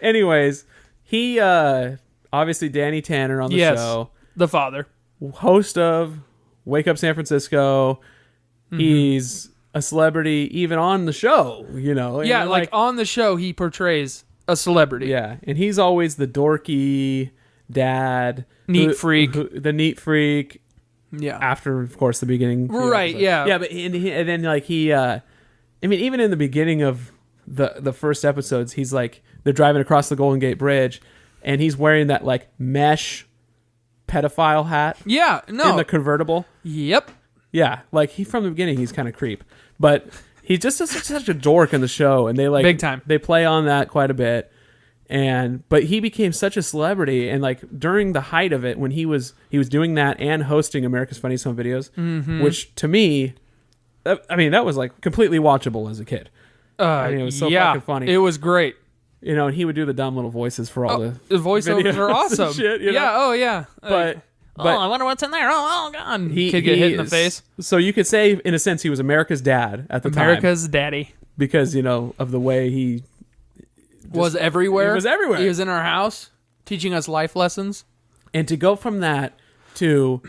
Anyways, he obviously Danny Tanner on the Yes. show, The father. host of Wake Up San Francisco. He's a celebrity even on the show, you know. Yeah, And like on the show, he portrays a celebrity. yeah, and he's always the dorky dad, Neat freak. the neat freak. Yeah. After, of course, the beginning. few Right, episodes. yeah. Yeah, but and then like he, I mean, even in the beginning of the first episodes, he's like they're driving across the Golden Gate Bridge, and he's wearing that like mesh pedophile hat Yeah, no. in the convertible. Yep. Yeah, like he from the beginning, he's kind of creep, but he's just such a dork in the show, and they like Big time. They play on that quite a bit. But he became such a celebrity, and like during the height of it, when he was doing that and hosting America's Funniest Home Videos, which to me, I mean, that was like completely watchable as a kid. I mean, it was so fucking funny. It was great. You know, and he would do the dumb little voices for all the voiceovers videos are and awesome. shit, you know? Yeah. Oh yeah. But I wonder what's in there. Oh god. he Kid get hit in the is- face. So you could say, in a sense, he was America's dad at the time America's daddy because you know of the way he was everywhere. he was everywhere. He was in our house teaching us life lessons. And to go from that to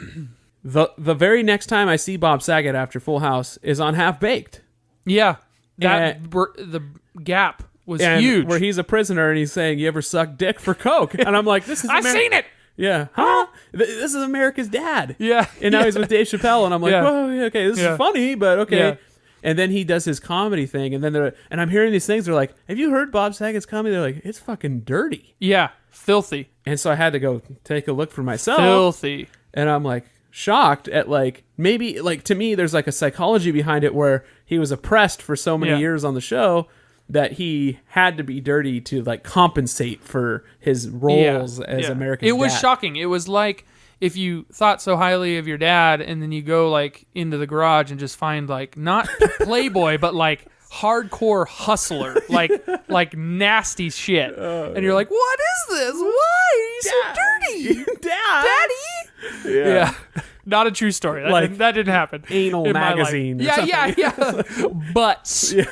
the very next time I see Bob Saget after Full House is on Half Baked. Yeah. That And- the gap was And huge. where he's a prisoner and he's saying, "You ever suck dick for coke?" And I'm like, "This is I've seen it. Yeah, huh? This is America's dad. Yeah. And now he's with Dave Chappelle, and I'm like, Yeah. "Whoa, yeah, okay, this Yeah. is funny, but okay." Yeah. And then he does his comedy thing, and then I'm hearing these things. They're like, "Have you heard Bob Saget's comedy?" They're like, "It's fucking dirty." Yeah. Filthy. And so I had to go take a look for myself. Filthy. And I'm like, shocked at like maybe like to me there's like a psychology behind it where he was oppressed for so many years on the show that he had to be dirty to like compensate for his roles as American. It was dad. shocking. It was like if you thought so highly of your dad and then you go like into the garage and just find like not Playboy but like hardcore hustler, like nasty shit, and you're like, what is this? Why are you so dirty, Daddy? Yeah. Not a true story. That didn't happen. Anal in my magazine. life. Yeah. Butts. Yeah.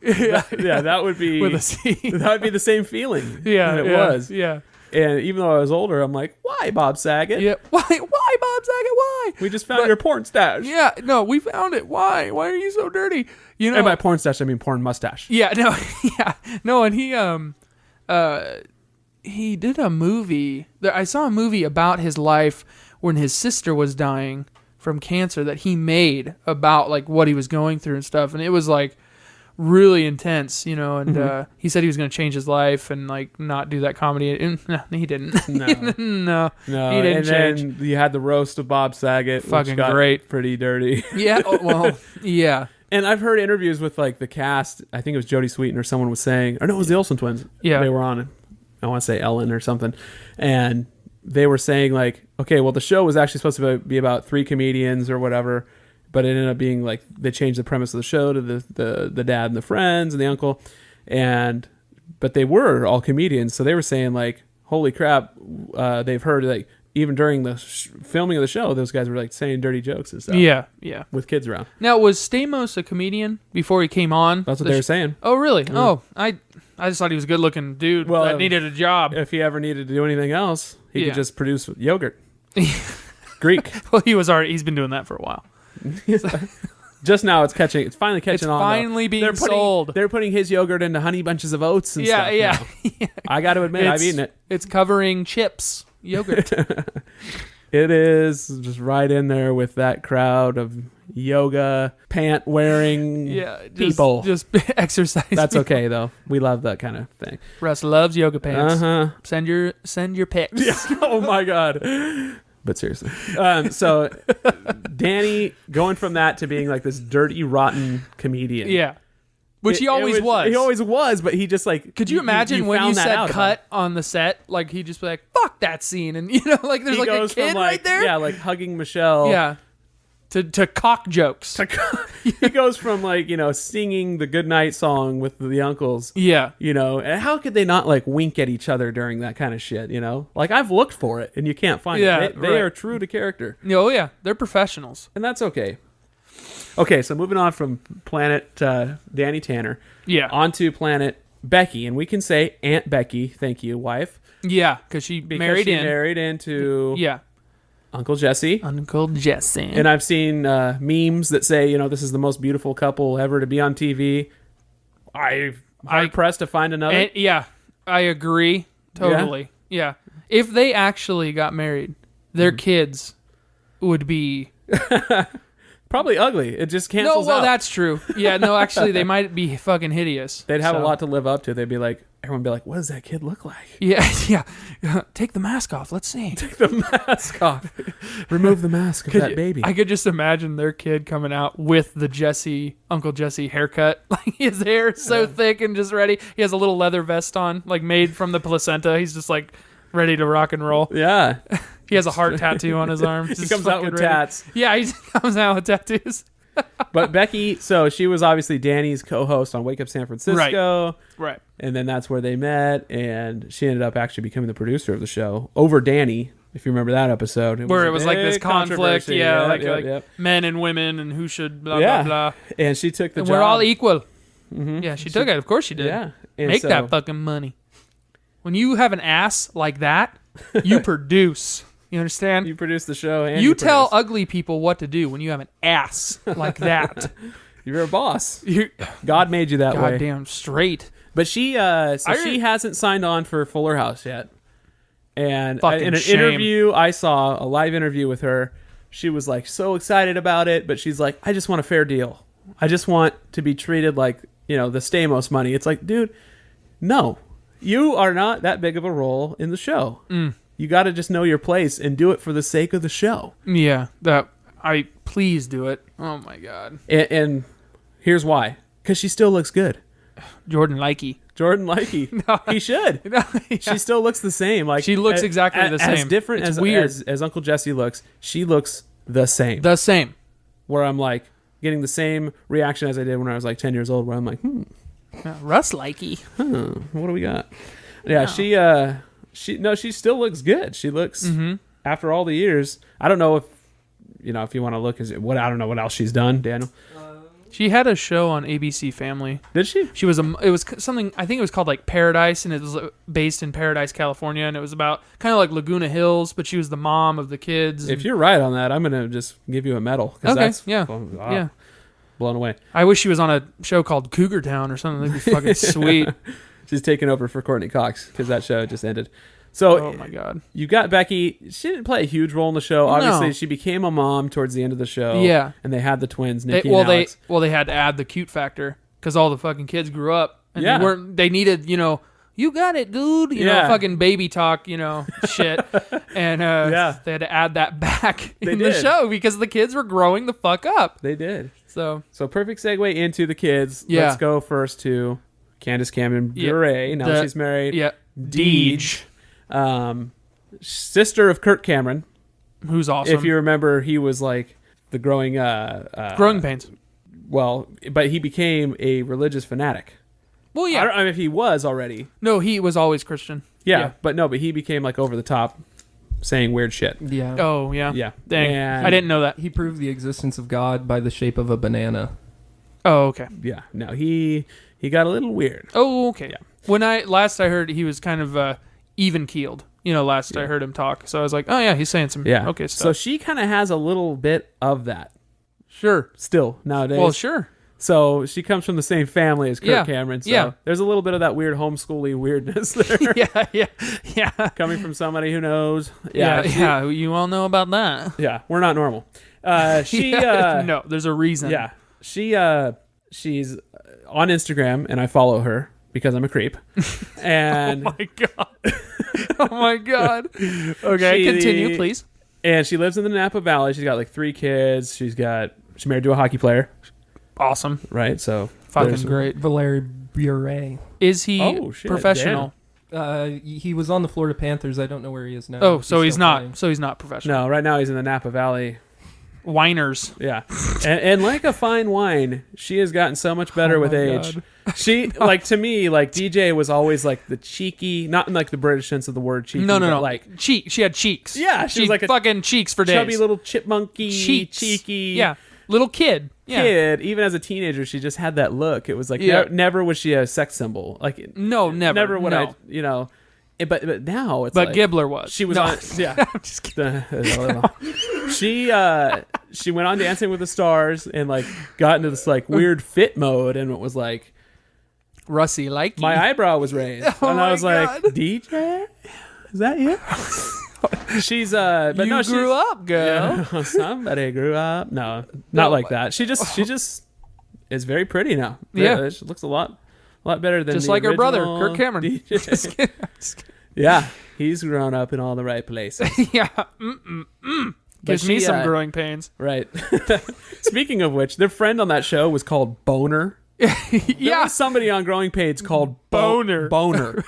That would be With a C. That would be the same feeling. Yeah, that it was. Yeah. And even though I was older, I'm like, why, Bob Saget? Yeah. Why, Bob Saget? Why? We just found your porn stash. Yeah. No, we found it. Why? Why are you so dirty? You know. And by porn stash, I mean porn mustache. Yeah. No. Yeah. No. And he did a movie. I saw a movie about his life when his sister was dying from cancer that he made about like what he was going through and stuff, and it was like really intense, you know. And he said he was going to change his life and like not do that comedy. And, no, he didn't. No, he didn't and change. then you had the roast of Bob Saget, Fucking which got great. pretty dirty. Yeah. Well. Yeah. And I've heard interviews with like the cast. I think it was Jodie Sweetin or someone was saying, or no, it was the Olsen twins. Yeah, they were on. I want to say Ellen or something, and they were saying like, okay, well, the show was actually supposed to be about 3 comedians or whatever, but it ended up being like they changed the premise of the show to the dad and the friends and the uncle, but they were all comedians, so they were saying like, holy crap, they've heard like even during the filming of the show, those guys were like saying dirty jokes and stuff. Yeah. With kids around. Now, was Stamos a comedian before he came on? That's what they were saying. Oh, really? Yeah. Oh, I just thought he was a good-looking dude that needed a job. If he ever needed to do anything else, he could just produce yogurt. Greek. Well, he's been doing that for a while. Just now it's finally catching on. It's finally being sold. They're putting his yogurt into honey bunches of oats and stuff. Yeah. I got to admit, I've eaten it. It's covering chips yogurt. It is just right in there with that crowd of yoga pant wearing people. Just exercise. That's people. Okay though. We love that kind of thing. Russ loves yoga pants. Send your pics. Yeah. Oh my god. But seriously, so Danny going from that to being like this dirty, rotten comedian. Yeah. Which he always was. He always was, but he just like... Could you imagine when you said cut on the set? Like, he'd just be like, fuck that scene. And, you know, like, there's like a kid right there. Yeah, like hugging Michelle. Yeah. To cock jokes. He goes from, like, you know, singing the goodnight song with the uncles. Yeah. You know, and how could they not, like, wink at each other during that kind of shit, you know? Like, I've looked for it, and you can't find it. They are true to character. Oh, yeah. They're professionals. And that's okay. Okay, so moving on from Planet Danny Tanner, onto Planet Becky, and we can say Aunt Becky. Thank you, wife. Yeah, because she married into Uncle Jesse. Uncle Jesse. And I've seen memes that say, you know, this is the most beautiful couple ever to be on TV. I'm pressed to find another. I agree totally. Yeah, if they actually got married, their kids would be. Probably ugly. It just cancels out. No, well, that's true. Yeah, no, actually, they might be fucking hideous. They'd have a lot to live up to. They'd be like, everyone would be like, what does that kid look like? Yeah. Take the mask off. Let's see. Take the mask off. Remove the mask of that baby. I could just imagine their kid coming out with the Uncle Jesse haircut. Like, his hair is so thick and just ready. He has a little leather vest on, like made from the placenta. He's just like ready to rock and roll. Yeah. He has a heart tattoo on his arm. He comes out with tats. Yeah, he comes out with tattoos. But Becky, so she was obviously Danny's co-host on Wake Up San Francisco. Right. And then that's where they met, and she ended up actually becoming the producer of the show over Danny, if you remember that episode. It was like this conflict, like men and women and who should blah, blah. And she took the job. We're all equal. Mm-hmm. Yeah, she took it. Of course she did. Yeah. Make that fucking money. When you have an ass like that, you produce. You understand? You produce the show, and you tell ugly people what to do when you have an ass like that. You're a boss. God made you that way. Goddamn straight. But she, she hasn't signed on for Fuller House yet. And in an interview, I saw a live interview with her. She was like so excited about it, but she's like, I just want a fair deal. I just want to be treated like, you know, the Stamos money. It's like, dude, no. You are not that big of a role in the show. You got to just know your place and do it for the sake of the show. Yeah, please do it. Oh my god. And here's why. Because she still looks good. Jordan Likey. He should. Yeah. She still looks the same. Like She looks exactly the same. As different It's as weird. as Uncle Jesse looks. She looks the same. The same. Where I'm like getting the same reaction as I did when I was like 10 years old. Where I'm like, Russ Likey. what do we got? Yeah, she still looks good. She looks after all the years. I don't know if if you want to look I don't know what else she's done, Daniel. She had a show on ABC Family. Did she? It was something, I think it was called like Paradise, and it was based in Paradise, California, and it was about kind of like Laguna Hills, but she was the mom of the kids. If you're right on that, I'm going to just give you a medal. Okay, That's, yeah. Yeah. Blown away. I wish she was on a show called Cougar Town or something. That'd be fucking sweet. She's taking over for Courtney Cox because that show just ended. So, oh my god. You got Becky. She didn't play a huge role in the show. No. Obviously, she became a mom towards the end of the show. Yeah. And they had the twins, Nikki and Alex. They had to add the cute factor because all the fucking kids grew up and Yeah. they needed, you got it, dude. You know, fucking baby talk, shit. And they had to add that back in the show because the kids were growing the fuck up. They did. So perfect segue into the kids. Yeah. Let's go first to Candace Cameron-Bure. Now she's married. Yeah. Deej. Sister of Kirk Cameron. Who's awesome. If you remember, he was like the growing pains. Well, but he became a religious fanatic. Well, yeah. I don't know if he was already. No, he was always Christian. Yeah, but he became like over the top, saying weird shit. Yeah. Oh, yeah. Yeah. Dang. And I didn't know that. He proved the existence of God by the shape of a banana. Oh, okay. Yeah. No, he got a little weird. Oh, okay. Yeah. When I heard, he was kind of even keeled. I heard him talk, so I was like, oh yeah, he's saying some okay stuff. So she kind of has a little bit of that. Sure. Still nowadays. Well, sure. So she comes from the same family as Kirk Yeah. Cameron. So Yeah. there's a little bit of that weird homeschooly weirdness there. Yeah. Coming from somebody who knows. Yeah. You all know about that. Yeah. We're not normal. She. No, there's a reason. Yeah. She's on Instagram, and I follow her because I'm a creep. And Oh my god. Okay, continue, please. And she lives in the Napa Valley. She's got like 3 kids. She's married to a hockey player. Awesome. Right. So Fucking great. Valeri Bure. Is he professional? He was on the Florida Panthers. I don't know where he is now. Oh, so he's still not. playing. So he's not professional. No, right now he's in the Napa Valley. Whiners. Yeah. And like a fine wine, she has gotten so much better with age. God. She, like, to me, like, DJ was always like the cheeky, not in like the British sense of the word cheeky. No. But like, cheek. She had cheeks. Yeah, she was like a fucking cheeks for days. chubby little chipmunky, Cheeks. cheeky. Yeah. Little kid. Yeah. Kid. Even as a teenager, she just had that look. It was like, never was she a sex symbol. Like, No, never. Never would No. But now it's But like, Gibbler was. she was No. on, yeah. I'm just kidding. She went on Dancing with the Stars and like got into this like weird fit mode, and it was like Russy like my eyebrow was raised, Oh and I my was God. like, DJ, is that you? She's but you no, grew up, girl. Yeah, somebody grew up. No, not like that. She just is very pretty now. Yeah. She looks a lot better than Just the like her brother, original Kirk Cameron. DJ. Just kidding. Just kidding. Yeah, he's grown up in all the right places. Yeah. Gives me she, some growing pains. Right. Speaking of which, their friend on that show was called Boner. There Yeah. was somebody on Growing Pains called Boner. Boner.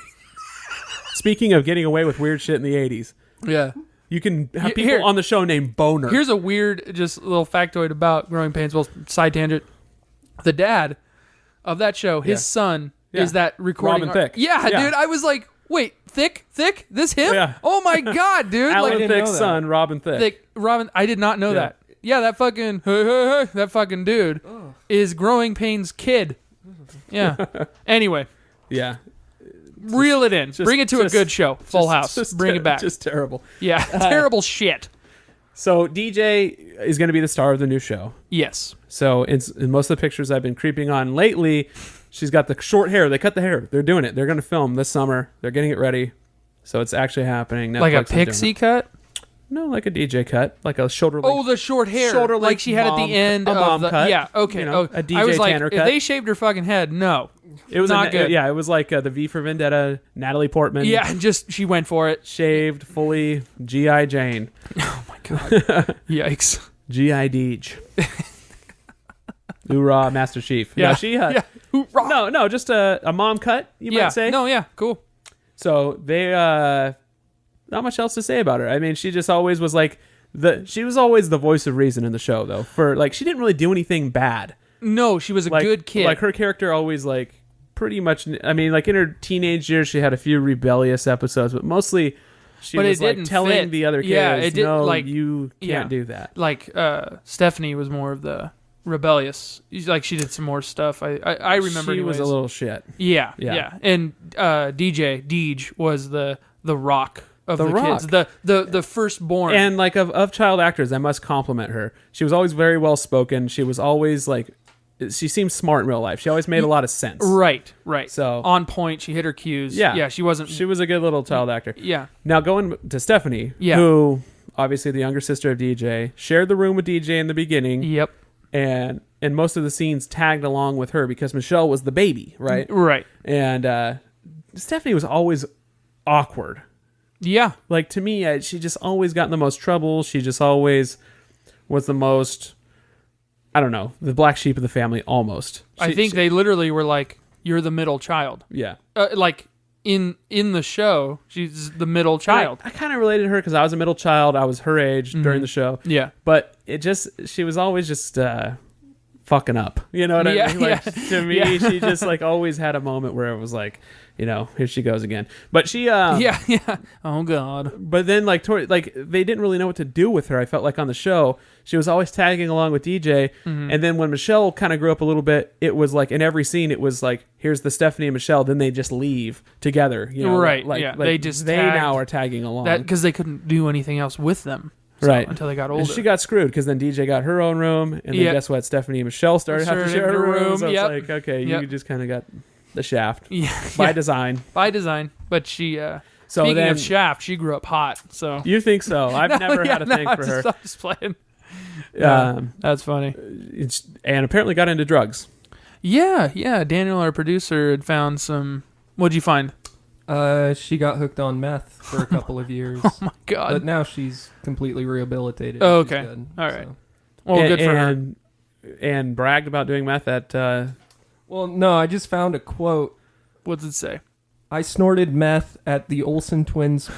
Speaking of getting away with weird shit in the 80s, Yeah. you can have people Here- on the show named Boner. Here's a weird, just little factoid about Growing Pains. Well, side tangent. The dad of that show, his son, is that recording. Robin Thicke. Yeah, Yeah. dude. I was like, wait, Thicke? This him? Yeah. Oh my god, dude! Alan like didn't know Thicke's that. son, Robin Thicke. Thicke, Robin. I did not know Yeah. that. Yeah, that fucking that fucking dude is Growing Pains' kid. Yeah. Anyway, Yeah. reel it in. Bring it to a good show. Full House. Bring it back. Just terrible. Yeah. Terrible shit. So DJ is going to be the star of the new show. Yes. So in most of the pictures I've been creeping on lately, she's got the short hair. They cut the hair. They're doing it. They're going to film this summer. They're getting it ready. So it's actually happening. Netflix Like a is doing pixie it. cut. No, like a DJ cut, like a shoulder length. Oh, the short hair, Shoulder like length she had at mom- the end a of mom the cut. yeah. Okay, You know, a DJ I was like, Tanner if cut. they shaved her fucking head, no, It was not good. Yeah, it was like the V for Vendetta, Natalie Portman. yeah, just she went for it. Shaved fully, G.I. Jane, Oh my god, yikes! G.I. Deej. Hoorah, Master Chief. Yeah, No, she yeah. Hoorah. no, just a mom cut, you Yeah, might say. no, yeah, cool. So they not much else to say about her. I mean, she just always was like she was always the voice of reason in the show, though. For like, she didn't really do anything bad. No, she was a Like, good kid. Like her character always like pretty much. I mean, like in her teenage years, she had a few rebellious episodes, but mostly she But it was like didn't telling fit. the other kids, Yeah, it didn't, no, like- you can't yeah. do that. Like Stephanie was more of the rebellious. Like she did some more stuff. I remember. She was a anyways. little shit. Yeah, Yeah. yeah. And Deej was the rock of The the Rock. kids. The firstborn. And like of child actors, I must compliment her. She was always very well spoken. She was always like, she seemed smart in real life. She always made a lot of sense. right. So on point, she hit her cues. Yeah. Yeah, she wasn't she was a good little child actor. Yeah. Now going to Stephanie, Yeah. who obviously the younger sister of DJ, shared the room with DJ in the beginning, Yep. and most of the scenes tagged along with her because Michelle was the baby, right? Right. And Stephanie was always awkward. Yeah. Like to me, she just always got in the most trouble. She just always was the most, I don't know, the black sheep of the family almost. I think they literally were like, "You're the middle child." Yeah. Like in the show, she's the middle child. I kind of related to her because I was a middle child. I was her age during the show. Yeah. But she was always just fucking up. You know what Yeah, I mean? Like, yeah. to me, Yeah. she just like always had a moment where it was like, you know, here she goes again. But she, Yeah. Yeah. Oh God. but then like they didn't really know what to do with her. I felt like on the show, she was always tagging along with DJ. And then when Michelle kind of grew up a little bit, it was like in every scene, it was like, here's the Stephanie and Michelle. Then they just leave together. You know, Right, Like, yeah. like They just they tagged now are tagging along. That because they couldn't do anything else with them. Right. Until they got older. And she got screwed because then DJ got her own room, and then Yeah. guess what? Stephanie and Michelle started having to Shared share a a room. room, So yep. it's like, okay, Yep. you just kind of got the shaft yeah. by yeah. design. By design. But she So speaking then, of Shaft, she grew up hot. So you think so? I've never had a thing no, for her. I'm just playing. Yeah, Um, that's funny. and apparently got into drugs. Yeah, yeah. Daniel, our producer, had found some. What'd you find? She got hooked on meth for a couple of years. Oh my God. But now she's completely rehabilitated. Oh, She's okay. good, All right. so. Well, and, good for her. And bragged about doing meth at. Well, no, I just found a quote. What's it say? I snorted meth at the Olsen twins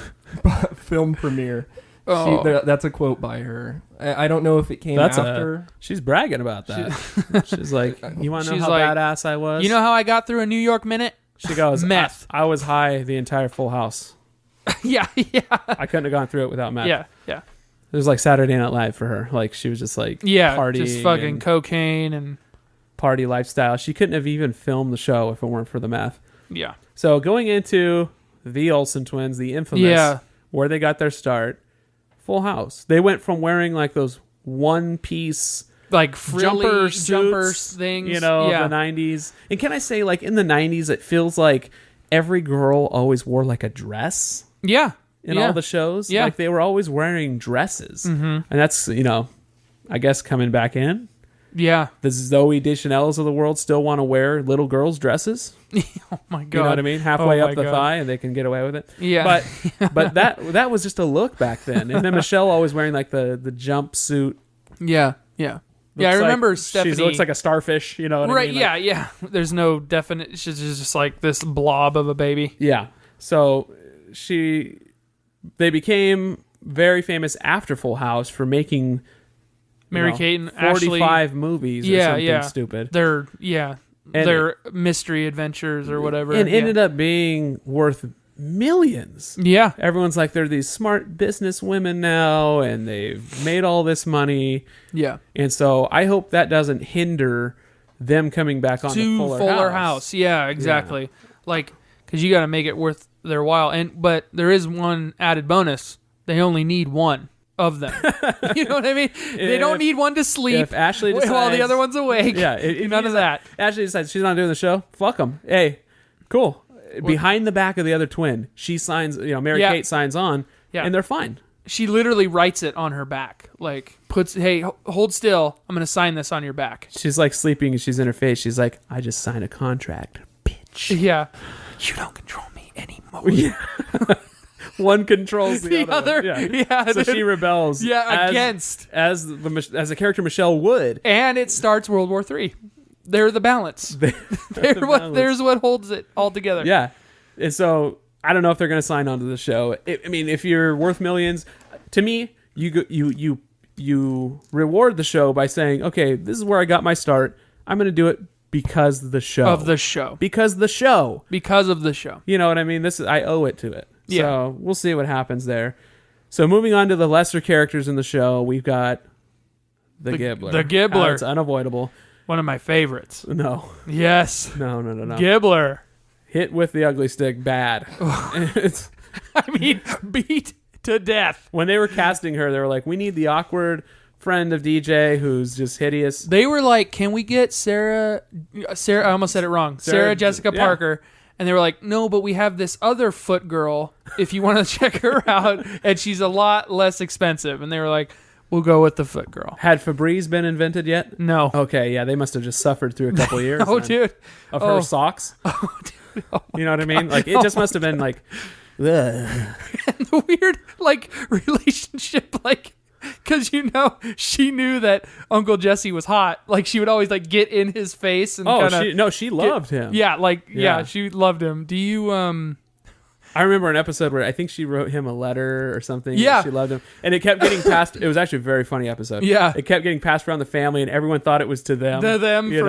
film premiere. Oh. That's a quote by her. I don't know if it came That's after. She's bragging about that. She's like, you want to know She's how like, badass I was? You know how I got through a New York minute? she goes, meth. I was high the entire Full House. Yeah, yeah, I couldn't have gone through it without meth. yeah, yeah. It was like Saturday Night Live for her. Like she was just like partying, just fucking and cocaine and party lifestyle. She couldn't have even filmed the show if it weren't for the meth. yeah, So going into the Olsen twins, the infamous, Yeah. where they got their start, Full House. They went from wearing like those one piece like frilly jumper suits, things, you know, yeah. of the 90s. And can I say, like in the 90s, it feels like every girl always wore like a dress Yeah, in yeah. all the shows. Yeah. Like they were always wearing dresses. And that's, you know, I guess coming back in. Yeah. The Zoe Deschanel's of the world still want to wear little girls' dresses. Oh my God. You know what I mean? Halfway Oh up my the God. thigh, and they can get away with it. Yeah. But that was just a look back then. And then Michelle always wearing like the jumpsuit. Yeah, yeah. Yeah, I Looks remember like, Stephanie. She looks like a starfish. You know what right, I mean? yeah, yeah. There's no definite. She's just like this blob of a baby. Yeah. So they became very famous after Full House for making Mary-Kate and 45 Ashley. movies or Yeah, something yeah. stupid. Their mystery adventures or whatever. And yeah. ended up being worth millions. Yeah, Everyone's like, they're these smart business women now, and they've made all this money. yeah. And so I hope that doesn't hinder them coming back on To the Fuller House. Yeah, exactly. Like, because you got to make it worth their while. But there is one added bonus. They only need one of them. You know what I mean? They don't need one to sleep If Ashley while the decides- other one's awake. Yeah, if None you of that. Ashley decides she's not doing the show. Fuck them. Hey, cool. Behind the back of the other twin, she signs. You know, Mary Yeah. Kate signs on, Yeah. and they're fine. She literally writes it on her back. Like, hey, hold still. I'm going to sign this on your back. She's like sleeping and she's in her face. She's like, I just signed a contract, bitch. Yeah. You don't control me anymore. Yeah. One controls the other. Yeah, so dude. she rebels. Yeah, against. As the character Michelle would. And it starts World War III. They're the balance. There's what holds it all together. Yeah. And so I don't know if they're going to sign on to the show. I mean, if you're worth millions, to me, you reward the show by saying, okay, this is where I got my start. I'm going to do it because of the show. Because of the show. You know what I mean? I owe it to it. Yeah. So we'll see what happens there. So moving on to the lesser characters in the show, we've got the Gibbler. The Gibbler. It's unavoidable. One of my favorites. No. Yes. No. Gibbler. Hit with the ugly stick, bad. Beat to death. When they were casting her, they were like, we need the awkward friend of DJ who's just hideous. They were like, can we get Sarah, I almost said it wrong. Sarah Jessica Parker. And they were like, no, but we have this other foot girl if you want to check her out, and she's a lot less expensive. And they were like, we'll go with the foot girl. Had Febreze been invented yet? No. Okay, yeah, they must have just suffered through a couple of years. Dude. Of her socks. Oh, dude. Oh, you know what I mean? Like, it just must have been like, ugh. And the weird, like, relationship, like, because, she knew that Uncle Jesse was hot. Like, she would always, like, get in his face and she loved him. Yeah, she loved him. Do you, I remember an episode where I think she wrote him a letter or something. Yeah. She loved him. And it kept getting passed. It was actually a very funny episode. Yeah. It kept getting passed around the family, and everyone thought it was to them. From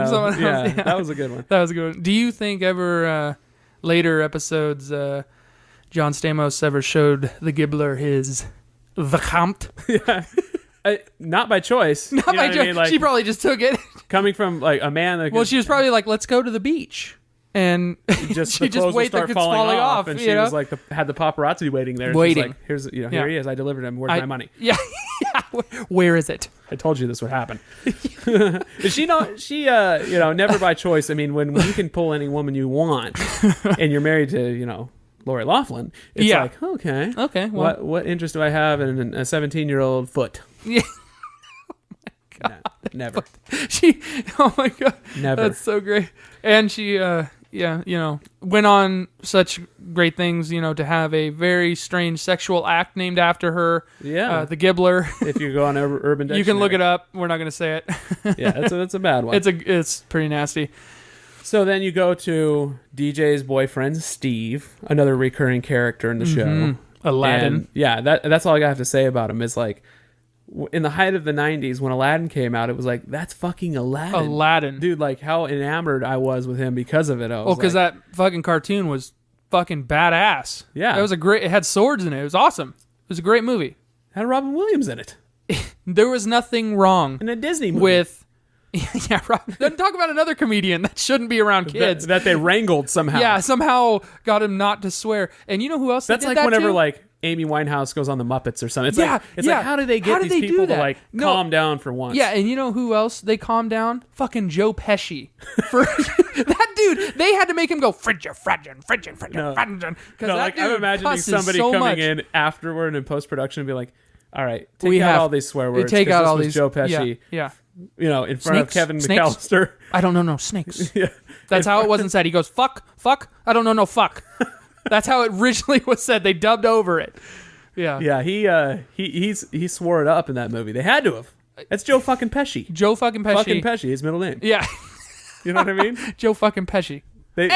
someone else. Yeah, that was a good one. That was a good one. Do you think ever, later episodes, John Stamos ever showed the Gibbler his Comte? Yeah. Not by choice. Not by choice. Like, she probably just took it. Coming from like a man that she was probably like, let's go to the beach. And she just wait the clothes falling off, and she was like had the paparazzi waiting there. Waiting. She's like, here he is. I delivered him. Where's my money? Yeah. Where is it? I told you this would happen. She never by choice. I mean, when you can pull any woman you want, and you're married to Lori Loughlin, it's like okay. Well, what interest do I have in a 17-year-old foot? Yeah. Oh my God. Never. Oh my God. Never. That's so great. And she went on such great things, to have a very strange sexual act named after her. Yeah. The Gibbler. If you go on Urban Dictionary. You can look it up. We're not going to say it. Yeah, that's a bad one. It's pretty nasty. So then you go to DJ's boyfriend, Steve, another recurring character in the show. Aladdin. And that's all I have to say about him is like, in the height of the 90s when Aladdin came out, it was like, that's fucking Aladdin. Dude, like how enamored I was with him because of it. Because that fucking cartoon was fucking badass. Yeah. It had swords in it. It was awesome. It was a great movie. Had Robin Williams in it. There was nothing wrong in a Disney movie. With talk about another comedian that shouldn't be around kids. That they wrangled somehow. Yeah, somehow got him not to swear. And you know who else that's did like that whenever too? like Amy Winehouse goes on the Muppets or something. It's like how do they get these people to like calm down for once? Yeah, and you know who else they calm down? Fucking Joe Pesci. For that dude, they had to make him go frigid. No, like I'm imagining somebody coming in afterward in post production and be like, "All right, take out all these swear words. Take out all these. Joe Pesci. Yeah. In front of Kevin McAllister. I don't know no snakes. Yeah. That's how it wasn't said. He goes, fuck. I don't know no fuck. That's how it originally was said. They dubbed over it. Yeah. Yeah, he swore it up in that movie. They had to have. That's Joe fucking Pesci. Joe fucking Pesci. Fucking Pesci, his middle name. Yeah. You know what I mean? Joe fucking Pesci. They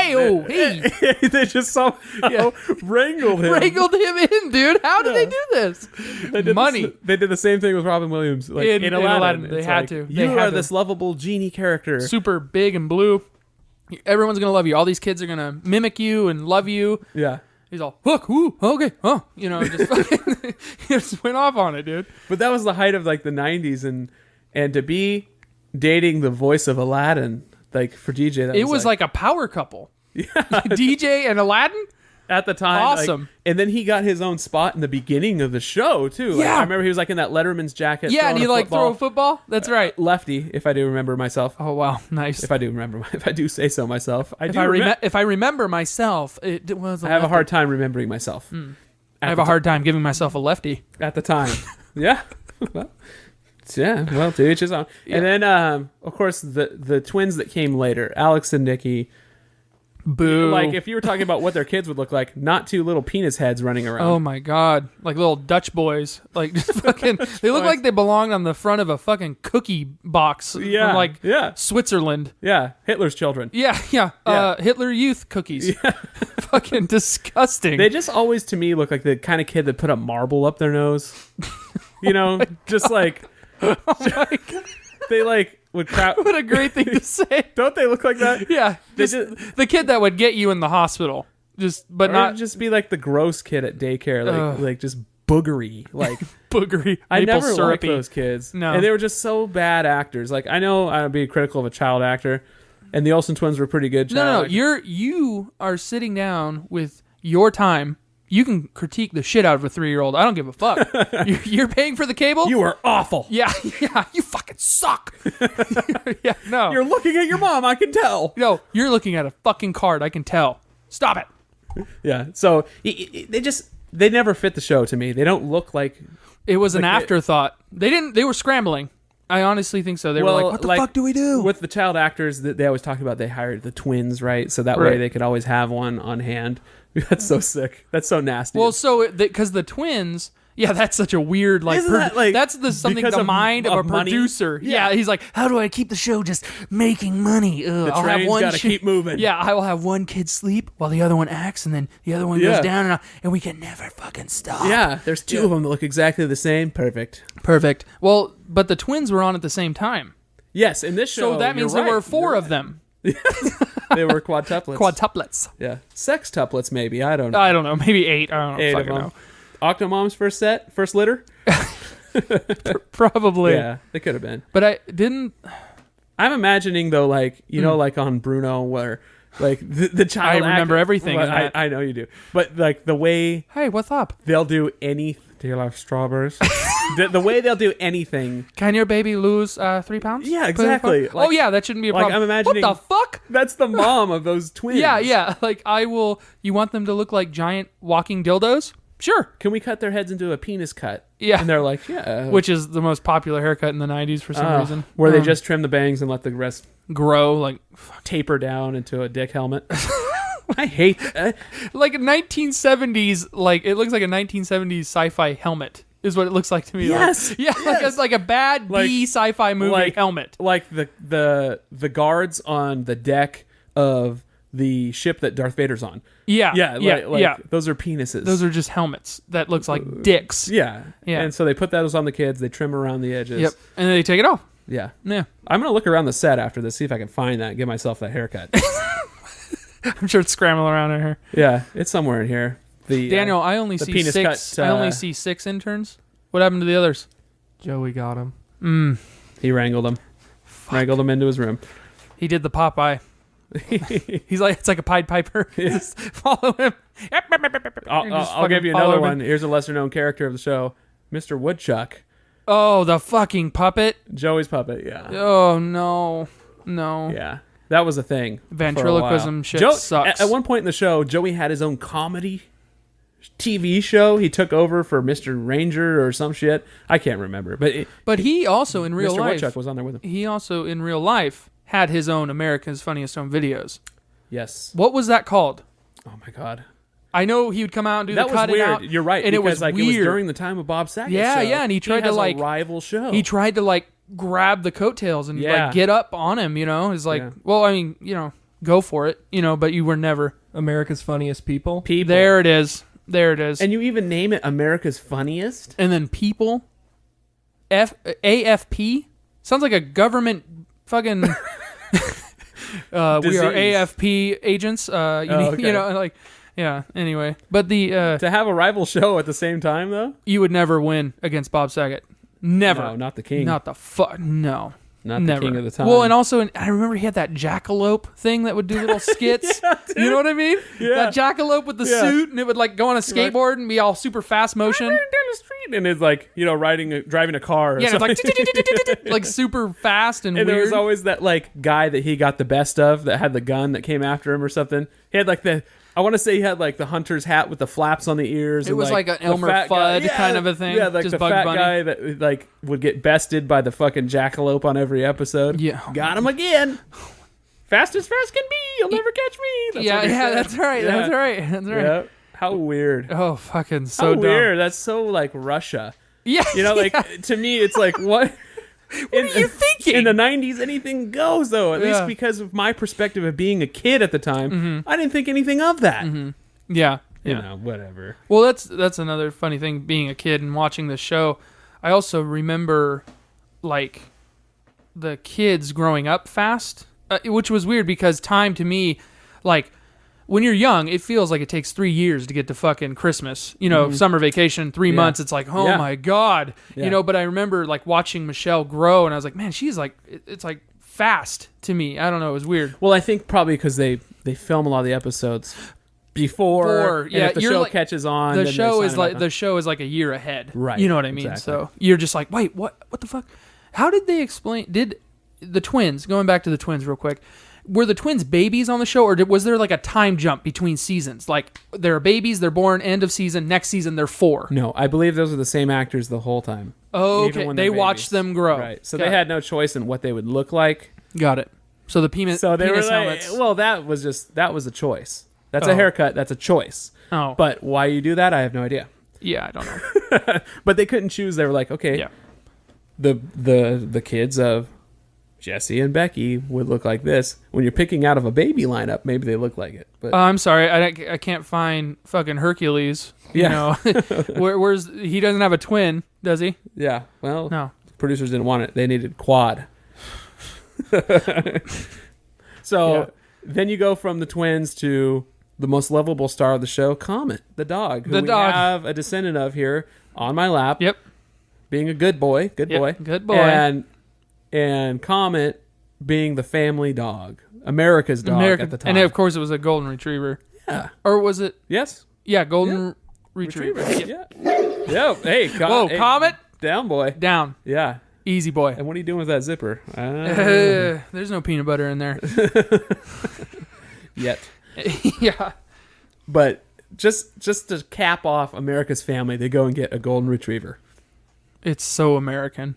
just wrangled him. Wrangled him in, dude. How did they do this? They did the same thing with Robin Williams. Like in Aladdin. They had to. You are this lovable genie character. Super big and blue. Everyone's going to love you. All these kids are going to mimic you and love you. Yeah. He's all, hook, ooh, okay, oh. Just fucking he just went off on it, dude. But that was the height of like the 90s. And to be dating the voice of Aladdin, like for DJ, it was like a power couple. Yeah. DJ and Aladdin at the time. Awesome. And then he got his own spot in the beginning of the show too. Yeah. I remember he was like in that Letterman's jacket. Yeah, and he like throw a football. That's right. Lefty, if I do remember myself. Oh wow, nice. If I do say so myself. If I remember myself, it was. I have a hard time remembering myself. I have a hard time giving myself a lefty. at the time. Yeah. Well, well, to each his own. Yeah. And then, of course, the twins that came later, Alex and Nikki. Boo. Like, if you were talking about what their kids would look like, not two little penis heads running around. Oh my god, like little Dutch boys, like just fucking. They look like they belonged on the front of a fucking cookie box from like Switzerland. Yeah, Hitler's children. Yeah. Hitler Youth cookies. Yeah. Fucking disgusting. They just always, to me, look like the kind of kid that put a marble up their nose. You know, just like. Oh my god. They like would crowd. What a great thing to say. Don't they look like that? Yeah, the kid that would get you in the hospital, but or not just be like the gross kid at daycare, like just boogery, like boogery. I maple never syrupy. liked those kids. No, and they were just so bad actors. Like I know I'd be critical of a child actor, and the Olsen twins were pretty good. No, you are sitting down with your time. You can critique the shit out of a 3-year-old. I don't give a fuck. You're paying for the cable? You are awful. Yeah, you fucking suck. Yeah, no. You're looking at your mom, I can tell. No, you're looking at a fucking card, I can tell. Stop it. Yeah, so they never fit the show to me. They don't look like... It was an afterthought. They were scrambling. I honestly think so. They were like, what the fuck do we do? With the child actors, they always talk about they hired the twins, right? So that way they could always have one on hand. That's so sick. That's so nasty. Well, so because the twins, that's such a weird that's something the mind of a producer. Yeah, he's like, how do I keep the show just making money? The train's got to keep moving. Yeah, I will have one kid sleep while the other one acts, and then the other one goes down, and we can never fucking stop. Yeah, there's two of them that look exactly the same. Perfect. Well, but the twins were on at the same time. Yes, in this show. So that means there were 4 of them. They were quadtuplets. Yeah. Sextuplets, maybe. I don't know. I don't know. Maybe 8. I don't know. 8 of them. Know. Octomom's first litter? Probably. Yeah, they could have been. But I didn't... I'm imagining, though, like, you know, like on Bruno, where, like, the child... I remember everything. I know you do. But, like, the way... Hey, what's up? They'll do any... Do you like strawberries? the way they'll do anything. Can your baby lose 3 pounds? Yeah, exactly. Like, that shouldn't be a problem. I'm imagining... What the fuck? That's the mom of those twins. Yeah. Like, you want them to look like giant walking dildos? Sure. Can we cut their heads into a penis cut? Yeah. And they're like, yeah. Which is the most popular haircut in the 90s for some reason. Where they just trim the bangs and let the rest grow, like taper down into a dick helmet. I hate that. Like a 1970s, like it looks like a 1970s sci-fi helmet is what it looks like to me. Yes. Like, yeah. Like it's like a bad B sci-fi movie helmet. Like the guards on the deck of the ship that Darth Vader's on. Yeah. Those are penises. Those are just helmets that looks like dicks. Yeah. And so they put those on the kids. They trim around the edges. Yep. And then they take it off. Yeah. Yeah. I'm going to look around the set after this, see if I can find that and give myself that haircut. I'm sure it's scrambling around in here. Yeah. It's somewhere in here. Daniel, I only see 6. I only see 6 interns. What happened to the others? Joey got him. He wrangled them. Wrangled them into his room. He did the Popeye. He's like, it's like a Pied Piper. Just follow him. I'll give you another one. Here's a lesser known character of the show, Mr. Woodchuck. Oh, the fucking puppet. Joey's puppet, yeah. Oh, no. Yeah, that was a thing. Ventriloquism shit sucks. At one point in the show, Joey had his own comedy TV show. He took over for Mr. Ranger or some shit. I can't remember. But he also, in real Mr. life... Woodchuck was on there with him. He also, in real life... had his own America's Funniest Home Videos. Yes. What was that called? Oh my god. I know he would come out and do that the cutting was weird. out. You're right. And because, it was like, weird. It was during the time of Bob Saget's show. Yeah, and he tried to like a rival show. He tried to like grab the coattails and like get up on him. You know, it's like, well, I mean, you know, go for it. You know, but you were never America's Funniest People. There it is. And you even name it America's Funniest. And then People. AFP sounds like a government fucking. We are AFP agents. Okay. You know, like, yeah. Anyway, but to have a rival show at the same time, though, you would never win against Bob Saget. Never. No, not the king. Not the fuck. No. Not never. The king of the time. Well, and also, I remember he had that jackalope thing that would do little skits. You know what I mean? Yeah. That jackalope with the suit, and it would like go on a skateboard and be all super fast motion. Down the street, and it's like, you know, driving a car. Or something. It's like like super fast and weird. There was always that like guy that he got the best of that had the gun that came after him or something. He had like the I want to say he had like the hunter's hat with the flaps on the ears. It was like an Elmer Fudd kind of a thing. Yeah, like just the Bugs fat Bunny. guy that like would get bested by the fucking jackalope on every episode. Yeah. Got him again. Fast as fast can be. You'll never catch me. That's what he said. That's right. Yeah. That's right. That's right. Yeah. How weird. Oh, fucking so How dumb. weird. That's so like Russia. Yeah. You know, like to me, it's like what? What are you thinking? In the 90s, anything goes, though. At Yeah. least because of my perspective of being a kid at the time, I didn't think anything of that. Yeah. You Yeah. know, whatever. Well, that's another funny thing being a kid and watching this show. I also remember like the kids growing up fast, which was weird because time to me, like when you're young, it feels like it takes 3 years to get to fucking Christmas. You know, summer vacation, 3 months. It's like, oh my God. Yeah. You know, but I remember like watching Michelle grow and I was like, man, she's like, it's like fast to me. I don't know. It was weird. Well, I think probably because they film a lot of the episodes before. Yeah, and if the you're show like- catches on, The then show they is sign like it the up. show is like a year ahead. Right, You know what I mean? exactly. So you're just like, wait, what the fuck? How did they explain? Did the twins, going back to the twins real quick, were the twins babies on the show, or was there like a time jump between seasons? Like they're babies, they're born end of season, next season they're 4. No, I believe those are the same actors the whole time. Oh, even okay. when They they're watched babies. them grow. Right. So Got they it. had no choice in what they would look like. Got it. So the penis, So they were penis like, helmets. well, that was a choice. That's Oh. a haircut. That's a choice. Oh, But why you do that, I have no idea. yeah, I don't know. But they couldn't choose. They were like, okay, Yeah. the kids of Jesse and Becky would look like this. When you're picking out of a baby lineup, maybe they look like it. But I'm sorry, I can't find fucking Hercules. You Yeah. know, where's he doesn't have a twin, does he? yeah, well, No. producers didn't want it. They needed quad. So Yeah. then you go from the twins to the most lovable star of the show, Comet, the dog, who The we dog. have a descendant of here on my lap. Yep. Being a good boy, Yep, good boy. and Comet being the family dog, America's dog American, at the time. and of course it was a golden retriever, yeah, or was it? yes, Yeah, golden retriever. Yeah, yeah. Hey, Whoa, hey, Comet down, boy. down, Yeah. easy boy. And what are you doing with that zipper? There's no peanut butter in there. Yet. Yeah. But just to cap off America's family, they go and get a golden retriever. It's so American.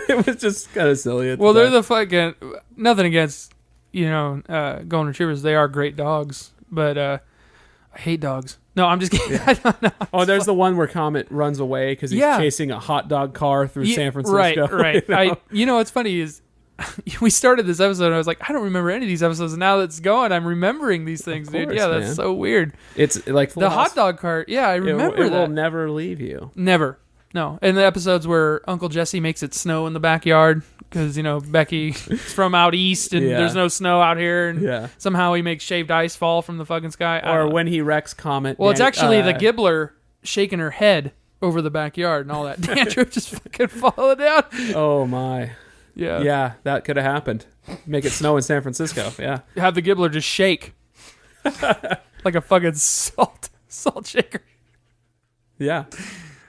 It was just kind of silly. Well, they're the fucking nothing against golden retrievers. They are great dogs, but I hate dogs. No, I'm just kidding. I don't know. Oh, there's the one where Comet runs away because he's Yeah. chasing a hot dog car through San Francisco. Right. You know? What's funny is we started this episode and I was like, I don't remember any of these episodes. And now that it's going, I'm remembering these things, dude. course, Yeah, that's man. so weird. It's like Full The House. hot dog cart. Yeah, I remember it that. will never leave you. Never. No. And the episodes where Uncle Jesse makes it snow in the backyard because, Becky's from out east and Yeah. there's no snow out here. And Yeah. somehow he makes shaved ice fall from the fucking sky. I Or don't know. when he wrecks Comet. Well, it's Dan- actually the Gibbler shaking her head over the backyard and all that. Dan Trip just fucking falling down. Oh, my. Yeah. Yeah, that could have happened. Make it snow in San Francisco. Yeah. Have the Gibbler just shake. Like a fucking salt shaker. Yeah.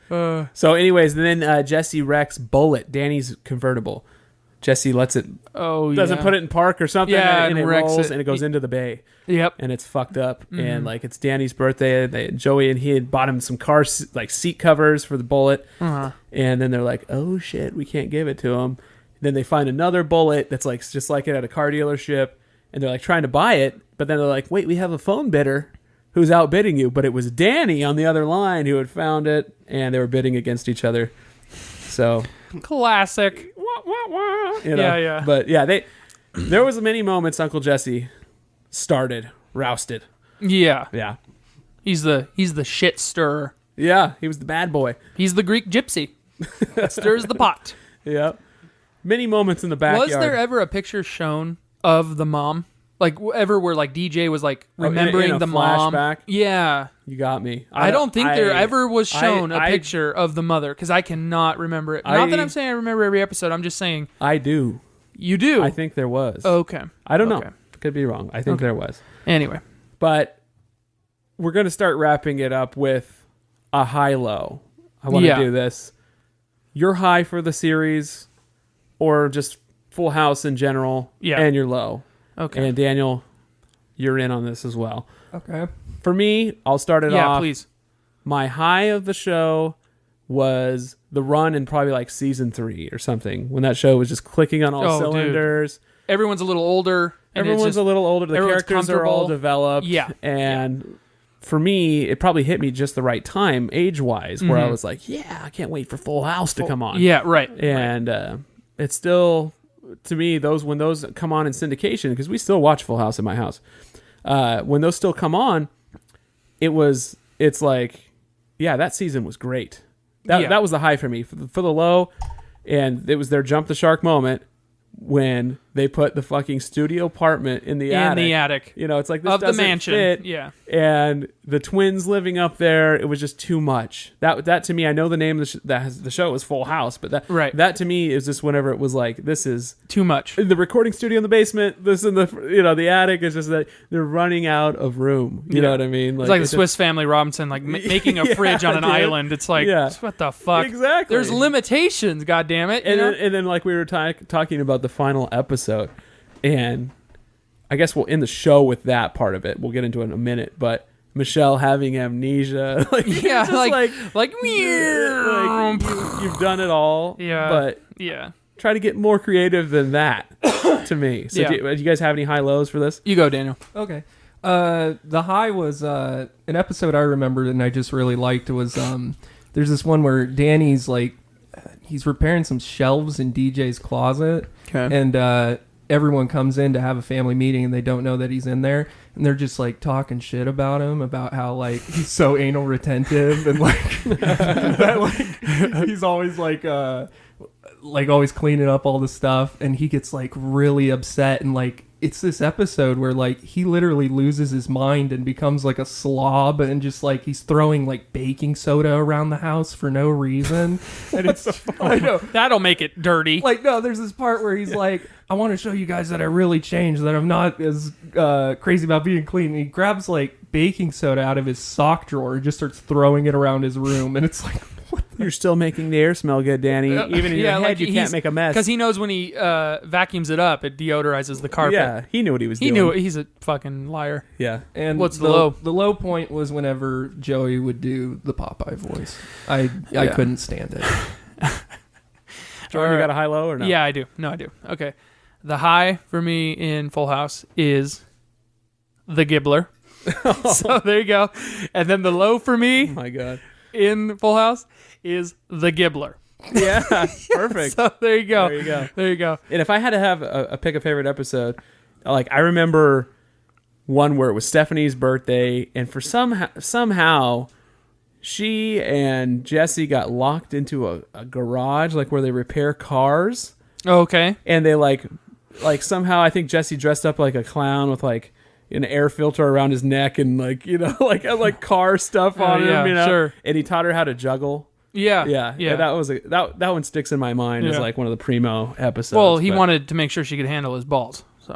So, anyways, then Jesse wrecks Bullet, Danny's convertible. Jesse lets it, doesn't put it in park or something, Yeah, and it and wrecks rolls, it. and it goes into the bay, Yep. and it's fucked up. Mm-hmm. And like it's Danny's birthday. Joey and he had bought him some seat covers for the Bullet, Uh-huh. and then they're like, "Oh shit, we can't give it to him." Then they find another Bullet that's like just like it at a car dealership, and they're like trying to buy it, but then they're like, "Wait, we have a phone bidder who's outbidding you," but it was Danny on the other line who had found it, and they were bidding against each other. So, Classic. you know, Yeah. But yeah, there was many moments Uncle Jesse rousted. Yeah. Yeah. He's the shit stirrer. Yeah, he was the bad boy. He's the Greek gypsy. Stirs the pot. Yeah. Many moments in the backyard. Was there ever a picture shown of the mom? Like ever where like DJ was like remembering in a the mom? flashback? Yeah. You got me. I don't think there ever was shown a I- picture of the mother because I cannot remember it. Not that I'm saying I remember every episode. I'm just saying I do. you do. I think there was. Okay. I don't know. Okay. Could be wrong. I think Okay. there was. Anyway. But we're going to start wrapping it up with a high-low. I want to Yeah. do this. Your high for the series or just Full House in general Yeah. and your low. Okay. And Daniel, you're in on this as well. Okay. For me, I'll start it Yeah, off. please. My high of the show was the run in probably like season 3 or something, when that show was just clicking on all cylinders. Everyone's a little older. And Everyone's a little older. The everyone's characters are all comfortable. developed. Yeah. And for me, it probably hit me just the right time, age-wise, where I was like, yeah, I can't wait for Full House to come on. Yeah, right. And it's still, to me, when those come on in syndication, because we still watch Full House in my house, when those still come on, it's like, yeah, that season was great. That was the high for me. For the low, and it was their jump the shark moment when they put the fucking studio apartment in the attic. You know, it's like, this of the doesn't mansion. fit. Yeah. And the twins living up there, it was just too much. That to me, I know the name of the show is Full House, but that to me is just whenever it was like, this is Too much. the recording studio in the basement, this in the attic, is just that they're running out of room. You know what I mean? It's like the Swiss Family Robinson, like making a fridge on an dude. island. It's like, what the fuck? Exactly. There's limitations, goddammit. And then like we were talking about the final episode, and I guess we'll end the show with that part of it. We'll get into it in a minute, but Michelle having amnesia, like, Yeah, just like you've done it all. Yeah. But yeah. try to get more creative than that to me. So Yeah. do you guys have any high lows for this? You go, Daniel. Okay. The high was an episode I remembered and I just really liked was there's this one where Danny's like he's repairing some shelves in DJ's closet. Okay. And everyone comes in to have a family meeting and they don't know that he's in there, and they're just like talking shit about him, about how like he's so anal retentive and like that like he's always like always cleaning up all the stuff, and he gets like really upset, and like it's this episode where like he literally loses his mind and becomes like a slob, and just like he's throwing like baking soda around the house for no reason. And it's I know. That'll make it dirty. Like, no, there's this part where he's like, I want to show you guys that I really changed, that I'm not as crazy about being clean. And he grabs like baking soda out of his sock drawer and just starts throwing it around his room, and it's like, You're still making the air smell good, Danny. Even in your head, like you can't make a mess. Because he knows when he vacuums it up, it deodorizes the carpet. Yeah, he knew what he was doing. He knew it. He's a fucking liar. Yeah. And What's the low? The low point was whenever Joey would do the Popeye voice. I couldn't stand it. Jordan, you got a high low or no? Yeah, I do. No, I do. Okay. The high for me in Full House is the Gibbler. So there you go. And then the low for me Oh my god. in Full House is the Gibbler. Yeah, perfect. So there you go. There you go. There you go. And if I had to have a pick a favorite episode, like I remember one where it was Stephanie's birthday, and for somehow she and Jesse got locked into a garage, like where they repair cars, Okay. and they like somehow I think Jesse dressed up like a clown with like an air filter around his neck and like like car stuff on yeah, him, sure. and he taught her how to juggle. Yeah. Yeah. That was that one sticks in my mind as Yeah. like one of the primo episodes. Well, he but- wanted to make sure she could handle his balls. So.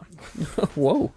Whoa,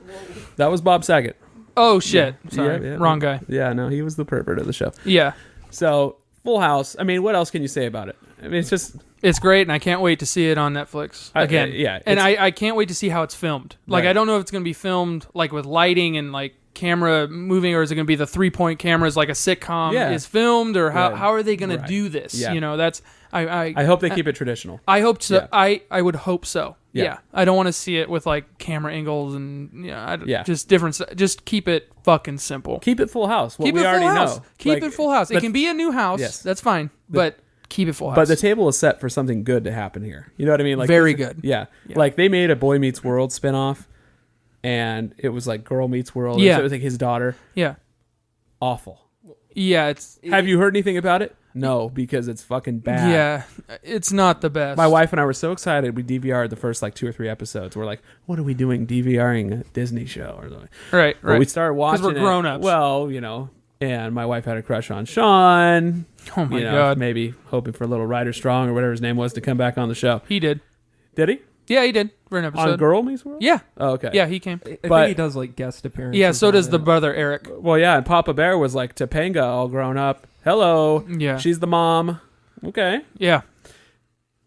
that was Bob Saget. Oh shit! Sorry, Yeah. wrong guy. Yeah, no, he was the pervert of the show. Yeah, So Full House. I mean, what else can you say about it? I mean, it's just it's great, and I can't wait to see it on Netflix again. yeah, and it's- I can't wait to see how it's filmed. Like, Right. I don't know if it's going to be filmed like with lighting and like camera moving, or is it going to be the 3-point cameras like a sitcom is filmed, or how Right. how are they going to Right. do this? Yeah. You know, that's I hope they keep it traditional. I hope so. Yeah. I would hope so. Yeah. Yeah. I don't want to see it with like camera angles and Yeah. just different. Just keep it fucking simple. Keep it Full House. What Keep we it already Full House. know. Keep Like, it Full House. It but- can be a new house. Yes. That's fine. But keep it Full House. But the table is set for something good to happen here. You know what I mean? Like Very this- good. Yeah. Yeah. Like they made a Boy Meets World spinoff, and it was like Girl Meets World. Yeah. So it was like his daughter. yeah. Awful. Yeah. It's Have you heard anything about it? No, because it's fucking bad. Yeah. It's not the best. My wife and I were so excited. We DVR'd the first like 2 or 3 episodes. We're like, what are we doing DVRing a Disney show or something? Right. But Right. we started watching we're it. grown-ups. Well, you know, and my wife had a crush on Sean. Oh my you know, God. Maybe hoping for a little Ryder Strong or whatever his name was to come back on the show. He did. Did he? Yeah, he did for an episode. On Girl Meets World? Yeah. Oh, okay. Yeah, he came. I But- think he does like guest appearances. Yeah. So on does the it. brother Eric. Well, yeah, and Papa Bear was like Topanga all grown up. Hello. Yeah. She's the mom. Okay. Yeah.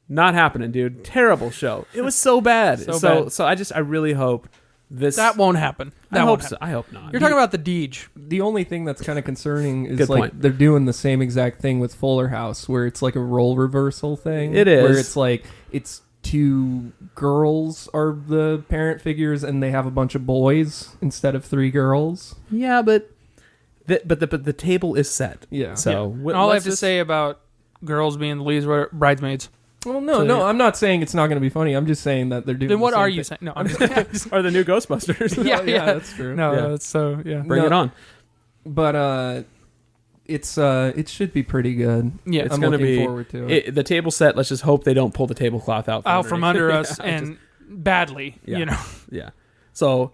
Not happening, dude. Terrible show. It was so bad. So bad. So I really hope That won't happen. I hope so. I hope not. You're talking about the Deej. The only thing that's kind of concerning is Good like point. they're doing the same exact thing with Fuller House, where it's like a role reversal thing. It is. where it's like it's two girls are the parent figures, and they have a bunch of boys instead of 3 girls. Yeah, but the table is set. Yeah. So All I have to say about girls being the leads were bridesmaids. Well, no, I'm not saying it's not going to be funny. I'm just saying that they're doing. Then what the same are you thing. saying? No, I'm just Are the new Ghostbusters? yeah, that's true. No, Yeah. that's so yeah. Bring it on. But it should be pretty good. Yeah, It's I'm going to looking be forward to it. the table set. Let's just hope they don't pull the tablecloth out from under us and badly. Yeah. You know. Yeah. So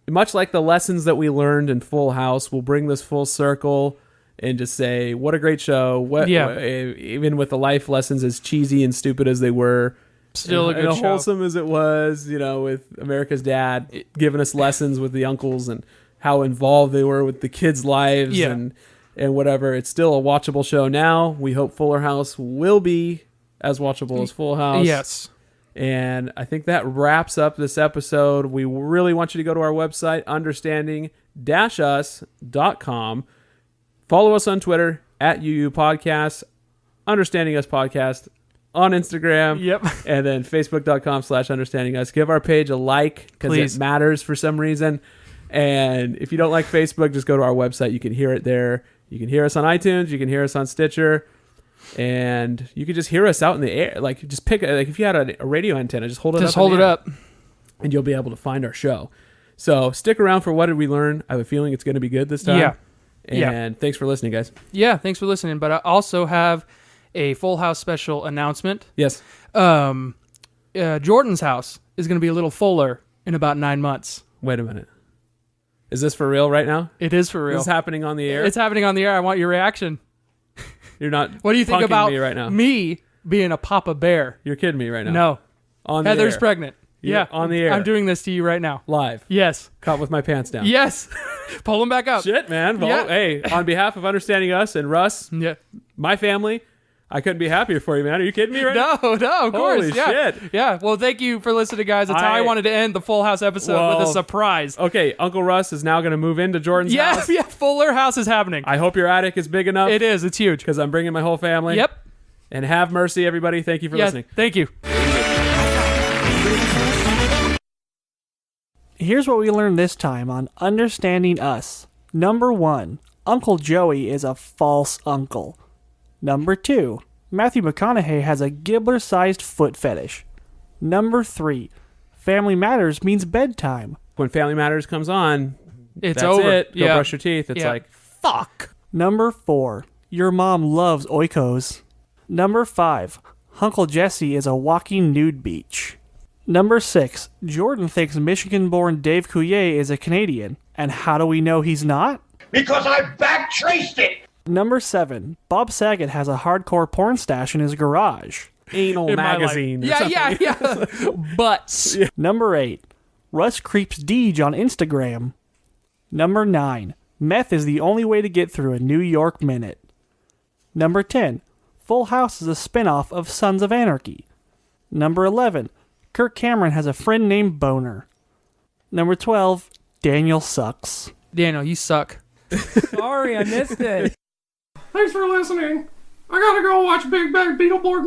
much like the lessons that we learned in Full House, we'll bring this full circle and just say, what a great show. Even with the life lessons, as cheesy and stupid as they were, Still a good and show. wholesome as it was, with America's Dad giving us lessons with the uncles and how involved they were with the kids' lives and whatever. It's still a watchable show now. We hope Fuller House will be as watchable as Full House. Yes. And I think that wraps up this episode. We really want you to go to our website, understanding-us.com. Follow us on Twitter @UUPodcast, Understanding Us Podcast on Instagram. Yep. And then Facebook.com/understanding us. Give our page a like because it matters for some reason. And if you don't like Facebook, just go to our website. You can hear it there. You can hear us on iTunes. You can hear us on Stitcher. And you can just hear us out in the air. Like, just pick, if you had a radio antenna, just hold it up. Just hold it up. And you'll be able to find our show. So stick around for What Did We Learn? I have a feeling it's going to be good this time. Yeah. And thanks for listening, guys. Yeah, thanks for listening. But I also have a Full House special announcement. Yes. Jordan's house is going to be a little fuller in about 9 months. Wait a minute. Is this for real right now? It is for real. This is happening on the air? It's happening on the air. I want your reaction. You're not What do you think punking about me right now? me being a Papa Bear? You're kidding me right now. No. On the Heather's air. pregnant. You're Yeah. on the air. I'm doing this to you right now. Live. Yes. Caught with my pants down. Yes. Pull them back up. Shit, man. Well, Yeah. hey, on behalf of Understanding Us and Russ, Yeah. my family, I couldn't be happier for you, man. Are you kidding me right now? No, of course. Holy Yeah. shit. Yeah. Well, thank you for listening, guys. That's how I wanted to end the Full House episode with a surprise. Okay, Uncle Russ is now going to move into Jordan's house. Yeah. Fuller House is happening. I hope your attic is big enough. It is. It's huge. Because I'm bringing my whole family. Yep. And have mercy, everybody. Thank you for listening. Thank you. Here's what we learned this time on Understanding Us. Number 1, Uncle Joey is a false uncle. Number 2, Matthew McConaughey has a Gibbler-sized foot fetish. Number 3, Family Matters means bedtime. When Family Matters comes on, It's that's over. it. Go brush your teeth. It's Yeah. like, fuck. Number 4, your mom loves oikos. Number 5, Uncle Jesse is a walking nude beach. Number 6, Jordan thinks Michigan-born Dave Coulier is a Canadian. And how do we know he's not? Because I backtraced it! Number 7, Bob Saget has a hardcore porn stash in his garage. Anal In my life. magazine. or Yeah. Butts. Number 8, Russ creeps Deej on Instagram. Number 9, meth is the only way to get through a New York minute. Number 10, Full House is a spinoff of Sons of Anarchy. Number 11, Kirk Cameron has a friend named Boner. Number 12, Daniel sucks. Daniel, you suck. Sorry, I missed it. Thanks for listening. I gotta go watch Big Bad Beetleborg